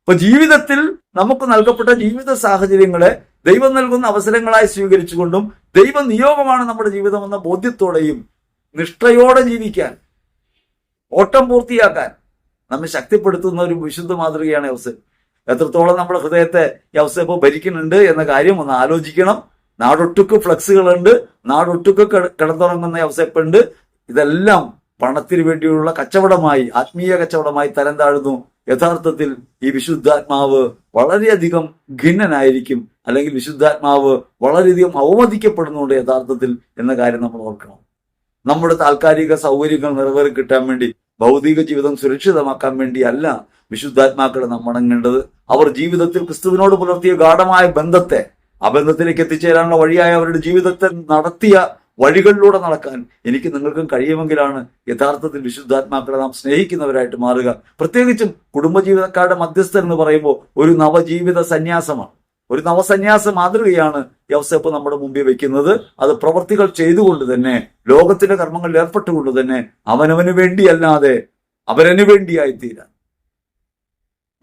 അപ്പൊ ജീവിതത്തിൽ നമുക്ക് നൽകപ്പെട്ട ജീവിത സാഹചര്യങ്ങളെ ദൈവം നൽകുന്ന അവസരങ്ങളായി സ്വീകരിച്ചുകൊണ്ടും ദൈവ നിയോഗമാണ് നമ്മുടെ ജീവിതം എന്ന ബോധ്യത്തോടെയും നിഷ്ഠയോടെ ജീവിക്കാൻ, ഓട്ടം പൂർത്തിയാക്കാൻ നമ്മെ ശക്തിപ്പെടുത്തുന്ന ഒരു വിശുദ്ധ മാതൃകയാണ് യൗസേപ്പ്. എത്രത്തോളം നമ്മുടെ ഹൃദയത്തെ യൗസേപ്പ് ഭരിക്കുന്നുണ്ട് എന്ന കാര്യം ഒന്ന് ആലോചിക്കണം. നാടൊട്ടുക്ക് ഫ്ലക്സുകളുണ്ട്, നാടൊട്ടുക്ക് കിടന്നുറങ്ങുന്ന യൗസേപ്പുണ്ട്. ഇതെല്ലാം പണത്തിന് വേണ്ടിയുള്ള കച്ചവടമായി, ആത്മീയ കച്ചവടമായി തരം താഴുന്നു. യഥാർത്ഥത്തിൽ ഈ വിശുദ്ധാത്മാവ് വളരെയധികം ഖിന്നനായിരിക്കും, അല്ലെങ്കിൽ വിശുദ്ധാത്മാവ് വളരെയധികം അവമതിക്കപ്പെടുന്നുണ്ട് യഥാർത്ഥത്തിൽ എന്ന കാര്യം നമ്മൾ ഓർക്കണം. നമ്മുടെ താൽക്കാലിക സൗകര്യങ്ങൾ നിറവേറി കിട്ടാൻ വേണ്ടി, ഭൗതിക ജീവിതം സുരക്ഷിതമാക്കാൻ വേണ്ടി അല്ല വിശുദ്ധാത്മാക്കളെ നാം വണങ്ങേണ്ടത്. അവർ ജീവിതത്തിൽ ക്രിസ്തുവിനോട് പുലർത്തിയ ഗാഢമായ ബന്ധത്തെ, ആ ബന്ധത്തിലേക്ക് എത്തിച്ചേരാനുള്ള വഴിയായ അവരുടെ ജീവിതത്തെ നടത്തിയ വഴികളിലൂടെ നടക്കാൻ എനിക്ക് നിങ്ങൾക്കും കഴിയുമെങ്കിലാണ് യഥാർത്ഥത്തിൽ വിശുദ്ധാത്മാക്കളെ നാം സ്നേഹിക്കുന്നവരായിട്ട് മാറുക. പ്രത്യേകിച്ചും കുടുംബജീവിതക്കാരുടെ മധ്യസ്ഥൻ എന്ന് പറയുമ്പോൾ ഒരു നവജീവിത സന്യാസമാണ്, ഒരു നവസന്യാസ മാതൃകയാണ് യൗസേപ്പ് നമ്മുടെ മുമ്പിൽ വെക്കുന്നത്. അത് പ്രവർത്തികൾ ചെയ്തുകൊണ്ട് തന്നെ, ലോകത്തിന്റെ കർമ്മങ്ങളിൽ ഏർപ്പെട്ടുകൊണ്ട് തന്നെ അവനവന് വേണ്ടിയല്ലാതെ അവരന് വേണ്ടിയായി തീരാൻ,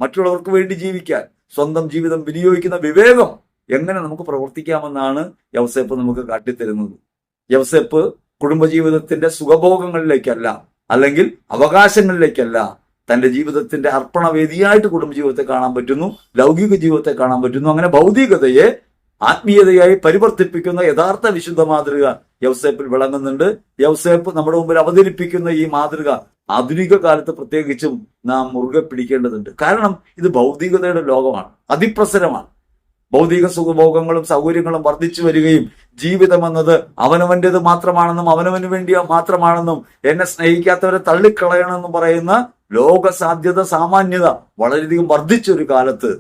മറ്റുള്ളവർക്ക് വേണ്ടി ജീവിക്കാൻ, സ്വന്തം ജീവിതം വിനിയോഗിക്കുന്ന വിവേകം എങ്ങനെ നമുക്ക് പ്രവർത്തിക്കാമെന്നാണ് യൗസേപ്പ് നമുക്ക് കാട്ടിത്തരുന്നത്. യൗസേപ്പ് കുടുംബജീവിതത്തിന്റെ സുഖഭോഗങ്ങളിലേക്കല്ല, അല്ലെങ്കിൽ അവകാശങ്ങളിലേക്കല്ല, തന്റെ ജീവിതത്തിന്റെ അർപ്പണവേദിയായിട്ട് കുടുംബജീവിതത്തെ കാണാൻ പറ്റുന്നു, ലൗകിക ജീവിതത്തെ കാണാൻ പറ്റുന്നു. അങ്ങനെ ഭൗതികതയെ ആത്മീയതയായി പരിവർത്തിപ്പിക്കുന്ന യഥാർത്ഥ വിശുദ്ധ മാതൃക യൗസേപ്പിൽ വിളങ്ങുന്നുണ്ട്. യൗസേപ്പ് നമ്മുടെ മുമ്പിൽ അവതരിപ്പിക്കുന്ന ഈ മാതൃക ആധുനിക കാലത്ത് പ്രത്യേകിച്ചും നാം മുറുകെ പിടിക്കേണ്ടതുണ്ട്. കാരണം ഇത് ഭൗതികതയുടെ ലോകമാണ്, അതിപ്രസരമാണ്. ഭൗതിക സുഖഭോഗങ്ങളും സൗകര്യങ്ങളും വർദ്ധിച്ചു വരികയും ജീവിതം എന്നത് അവനവൻ്റേത് മാത്രമാണെന്നും അവനവന് വേണ്ടി മാത്രമാണെന്നും എന്നെ സ്നേഹിക്കാത്തവരെ തള്ളിക്കളയണമെന്നും പറയുന്ന ലോക സാധ്യത, സാമാന്യത വളരെയധികം വർദ്ധിച്ചൊരു കാലത്ത്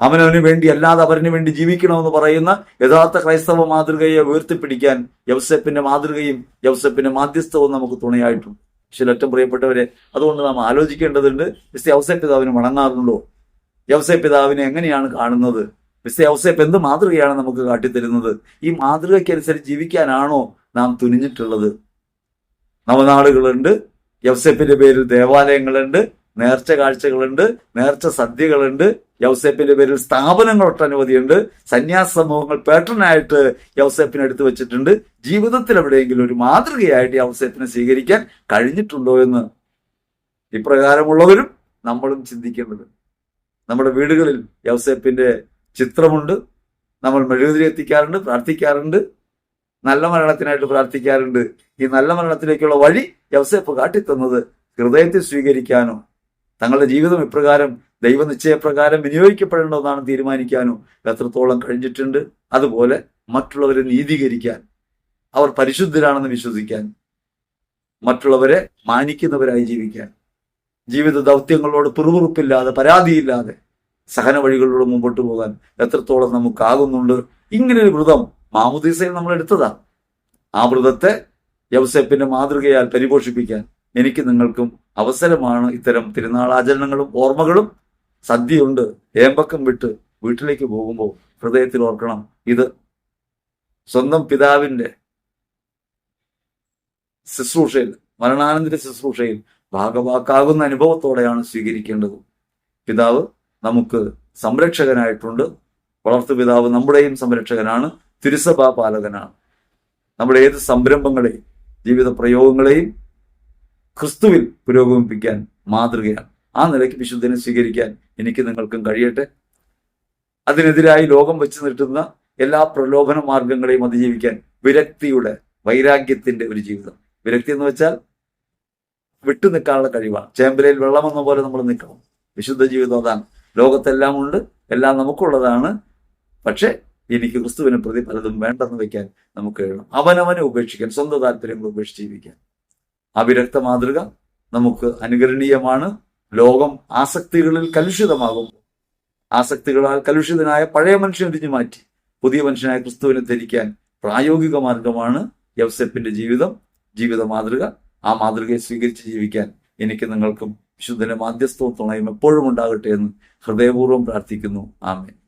അവനവന് വേണ്ടി അല്ലാതെ അവന് വേണ്ടി ജീവിക്കണമെന്ന് പറയുന്ന യഥാർത്ഥ ക്രൈസ്തവ മാതൃകയെ ഉയർത്തിപ്പിടിക്കാൻ യൗസേപ്പിന്റെ മാതൃകയും യൗസേപ്പിന്റെ മാധ്യസ്ഥവും നമുക്ക് തുണയായിട്ടുണ്ട്. ഏറ്റവും പ്രിയപ്പെട്ടവരെ, അതുകൊണ്ട് നാം ആലോചിക്കേണ്ടതുണ്ട്, മിസ്റ്റർ യൗസേപ്പ് പിതാവിന് വണങ്ങാറുണ്ടോ? യൗസേപ്പ് പിതാവിനെ എങ്ങനെയാണ് കാണുന്നത്? മിസ്റ്റർ യൗസേപ്പ് എന്ത് മാതൃകയാണ് നമുക്ക് കാട്ടിത്തരുന്നത്? ഈ മാതൃകയ്ക്കനുസരിച്ച് ജീവിക്കാനാണോ നാം തുനിഞ്ഞിട്ടുള്ളത്? നവനാളുകളുണ്ട്, യൗസേപ്പിന്റെ പേരിൽ ദേവാലയങ്ങളുണ്ട്, നേർച്ച കാഴ്ചകളുണ്ട്, നേർച്ച സദ്യകളുണ്ട്, യൗസേപ്പിന്റെ പേരിൽ സ്ഥാപനങ്ങൾ ഒട്ടനവധിയുണ്ട്, സന്യാസ സമൂഹങ്ങൾ പാറ്റേണായിട്ട് യൗസേപ്പിനെ എടുത്തു വെച്ചിട്ടുണ്ട്. ജീവിതത്തിൽ എവിടെയെങ്കിലും ഒരു മാതൃകയായിട്ട് യൗസേപ്പിനെ സ്വീകരിക്കാൻ കഴിഞ്ഞിട്ടുണ്ടോ എന്ന് ഇപ്രകാരമുള്ളവരും നമ്മളും ചിന്തിക്കേണ്ടത്. നമ്മുടെ വീടുകളിൽ യൗസേപ്പിന്റെ ചിത്രമുണ്ട്, നമ്മൾ മെഴുകുതിരി എത്തിക്കാറുണ്ട്, പ്രാർത്ഥിക്കാറുണ്ട്, നല്ല മരണത്തിനായിട്ട് പ്രാർത്ഥിക്കാറുണ്ട്. ഈ നല്ല മരണത്തിലേക്കുള്ള വഴി യൗസേപ്പ് കാട്ടിത്തന്നത് ഹൃദയത്തിൽ സ്വീകരിക്കാനോ, തങ്ങളുടെ ജീവിതം ഇപ്രകാരം ദൈവനിശ്ചയപ്രകാരം വിനിയോഗിക്കപ്പെടേണ്ടതെന്നാണ് തീരുമാനിക്കാനോ എത്രത്തോളം കഴിഞ്ഞിട്ടുണ്ട്. അതുപോലെ മറ്റുള്ളവരെ നീതീകരിക്കാൻ, അവർ പരിശുദ്ധരാണെന്ന് വിശ്വസിക്കാൻ, മറ്റുള്ളവരെ മാനിക്കുന്നവരായി ജീവിക്കാൻ, ജീവിത ദൗത്യങ്ങളോട് പിറുപിറുപ്പില്ലാതെ, പരാതിയില്ലാതെ സഹന വഴികളിലൂടെ മുമ്പോട്ട് പോകാൻ എത്രത്തോളം നമുക്കാകുന്നുണ്ട്. ഇങ്ങനൊരു വ്രതം മാമുദീസയിൽ നമ്മൾ എടുത്തതാണ്. ആ വ്രതത്തെ യൗസേപ്പിന്റെ മാതൃകയാൽ പരിപോഷിപ്പിക്കാൻ എനിക്ക് നിങ്ങൾക്കും അവസരമാണ്. ഇത്തരം തിരുനാളാചരണങ്ങളും ഓർമ്മകളും സദ്യയുണ്ട്. ഏമ്പക്കം വിട്ട് വീട്ടിലേക്ക് പോകുമ്പോൾ ഹൃദയത്തിൽ ഓർക്കണം, ഇത് സ്വന്തം പിതാവിന്റെ ശുശ്രൂഷയിൽ, മരണാനന്തര ശുശ്രൂഷയിൽ ഭാഗവാക്കാകുന്ന അനുഭവത്തോടെയാണ് സ്വീകരിക്കേണ്ടത്. പിതാവ് നമുക്ക് സംരക്ഷകനായിട്ടുണ്ട്. വളർത്തു പിതാവ് നമ്മുടെയും സംരക്ഷകനാണ്, തിരുസഭാ പാലകനാണ്. നമ്മുടെ ഏത് സംരംഭങ്ങളെയും ജീവിത പ്രയോഗങ്ങളെയും ക്രിസ്തുവിൽ പുരോഗമിപ്പിക്കാൻ മാതൃകയാണ്. ആ നിലയ്ക്ക് വിശുദ്ധനെ സ്വീകരിക്കാൻ എനിക്ക് നിങ്ങൾക്കും കഴിയട്ടെ. അതിനെതിരായി ലോകം വെച്ച് നീട്ടുന്ന എല്ലാ പ്രലോഭന മാർഗങ്ങളെയും അതിജീവിക്കാൻ വിരക്തിയുടെ, വൈരാഗ്യത്തിന്റെ ഒരു ജീവിതം. വിരക്തി എന്ന് വെച്ചാൽ വിട്ടു നിൽക്കാനുള്ള കഴിവാണ്. ചേമ്പലയിൽ വെള്ളമെന്ന പോലെ നമ്മൾ നിൽക്കണം. വിശുദ്ധ ജീവിതം അതാണ്. ലോകത്തെല്ലാം ഉണ്ട്, എല്ലാം നമുക്കുള്ളതാണ്. പക്ഷെ എനിക്ക് ക്രിസ്തുവിനെ പ്രതി പലതും വേണ്ടെന്ന് വെക്കാൻ നമുക്ക് കഴിയണം. അവനവനെ ഉപേക്ഷിക്കാൻ, സ്വന്തം താല്പര്യങ്ങൾ ഉപേക്ഷിച്ച് ജീവിക്കാൻ. ആ വിരക്ത മാതൃക നമുക്ക് അനുകരണീയമാണ്. ലോകം ആസക്തികളിൽ കലുഷിതമാകും. ആസക്തികളാൽ കലുഷിതനായ പഴയ മനുഷ്യൻ തിരിഞ്ഞു മാറ്റി പുതിയ മനുഷ്യനായ ക്രിസ്തുവിനെ ധരിക്കാൻ പ്രായോഗിക മാർഗമാണ് യൗസേപ്പിന്റെ ജീവിത മാതൃക. ആ മാതൃകയെ സ്വീകരിച്ച് ജീവിക്കാൻ എനിക്ക് നിങ്ങൾക്കും വിശുദ്ധന്റെ മാധ്യസ്ഥവും തുണയും എപ്പോഴും ഉണ്ടാകട്ടെ എന്ന് ഹൃദയപൂർവ്വം പ്രാർത്ഥിക്കുന്നു. ആമേൻ.